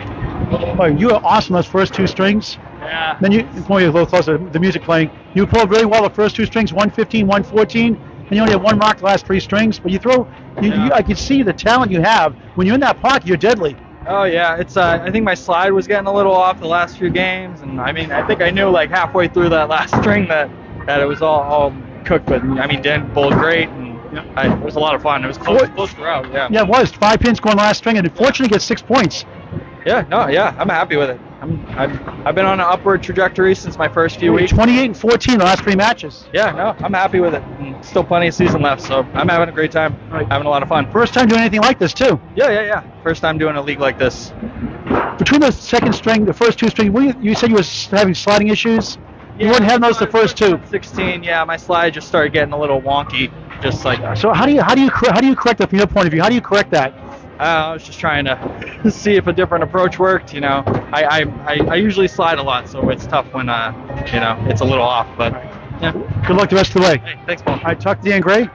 Oh, you were awesome those first 2 strings. Yeah. Then you, before you a little closer, the music playing. You pulled really well the first 2 strings, 115, 114, and you only had 1 mark the last 3 strings. But you throw, I can see the talent you have. When you're in that pocket, you're deadly. Oh yeah, it's I think my slide was getting a little off the last few games, and I mean I think I knew like halfway through that last string that it was all cooked. But I mean Dan bowled great, and it was a lot of fun. It was close throughout. Yeah. Yeah, it was 5 pins going last string, and unfortunately gets 6 points. Yeah, no, yeah, I'm happy with it. I've been on an upward trajectory since my first few weeks. 28 and 14 the last 3 matches. Yeah, no, I'm happy with it. And still plenty of season left, so I'm having a great time. Right. Having a lot of fun. First time doing anything like this too. Yeah. First time doing a league like this. Between the second string, the first 2 string, you said you was having sliding issues. You weren't having those the first 2. 16, yeah, my slide just started getting a little wonky, just like. So how do you correct that from your point of view? How do you correct that? I was just trying to see if a different approach worked. You know, I usually slide a lot, so it's tough when it's a little off. But yeah. Good luck the rest of the way. Hey, thanks, Paul. All right, talk to Dan Gray.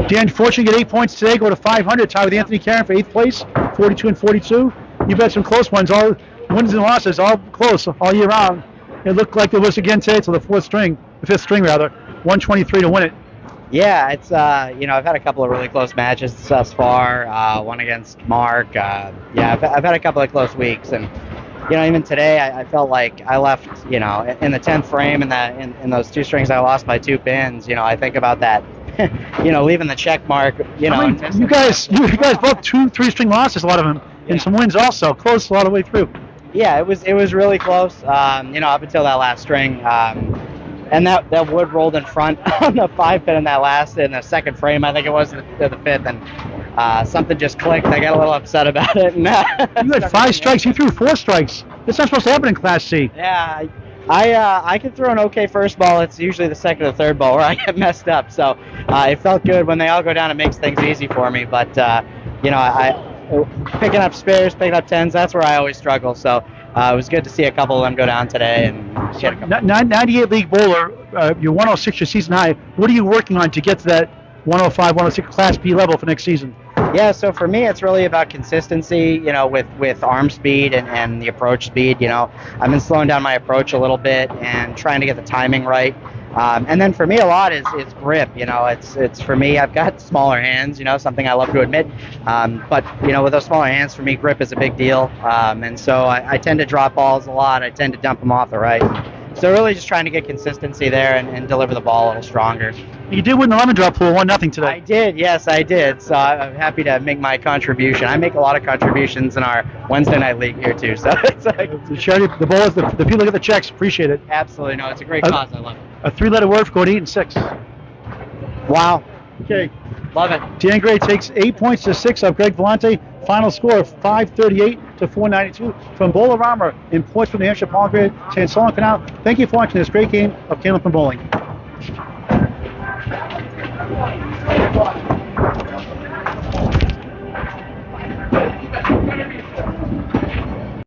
Dan, fortunately, get 8 points today. Go to 500. Tie with Anthony Karen for 8th place, 42 and 42. You've had some close ones. All wins and losses, all close all year round. It looked like it was again today to the 5th string rather. 123 to win it. Yeah, it's I've had a couple of really close matches thus far. One against Mark. I've had a couple of close weeks, and even today I felt like I left in the 10th frame in those 2 strings I lost by 2 pins. I think about that. Leaving the check mark. You guys both 2-3 string losses, a lot of them, and some wins also, close a lot of the way through. Yeah, it was really close. Up until that last string. And that wood rolled in front on the 5 pin in the 2nd frame, I think it was the 5th, and something just clicked. I got a little upset about it. And, you had 5 strikes. You threw 4 strikes. That's not supposed to happen in Class C. Yeah, I can throw an okay first ball. It's usually the 2nd or 3rd ball where I get messed up. So it felt good when they all go down. It makes things easy for me. But picking up spares, picking up 10s, that's where I always struggle. So. It was good to see a couple of them go down today and get a couple. 98 league bowler, you're 106 your season high. What are you working on to get to that 105, 106 Class B level for next season? Yeah, so for me, it's really about consistency, with arm speed and the approach speed. I've been slowing down my approach a little bit and trying to get the timing right. And then for me, a lot is grip. It's for me, I've got smaller hands, something I love to admit. But with those smaller hands, for me, grip is a big deal. And so I tend to drop balls a lot. I tend to dump them off the right. So really just trying to get consistency there and deliver the ball a little stronger. You did win the lemon drop pool, 1-0 today. I did, yes, I did. So I'm happy to make my contribution. I make a lot of contributions in our Wednesday night league here too. So it's like the charity, the bowlers, the people that get the checks appreciate it. Absolutely, no, it's a great cause. I love it. A 3-letter word for going 8 and 6. Wow. Okay. Love it. Dan Gray takes 8 points to 6 of Greg Vellante. Final score of 538 to 492 from Bowl-O-Rama in Portsmouth, New Hampshire. Paul Gray saying so long for now. Thank you for watching this great game of Candlepin bowling.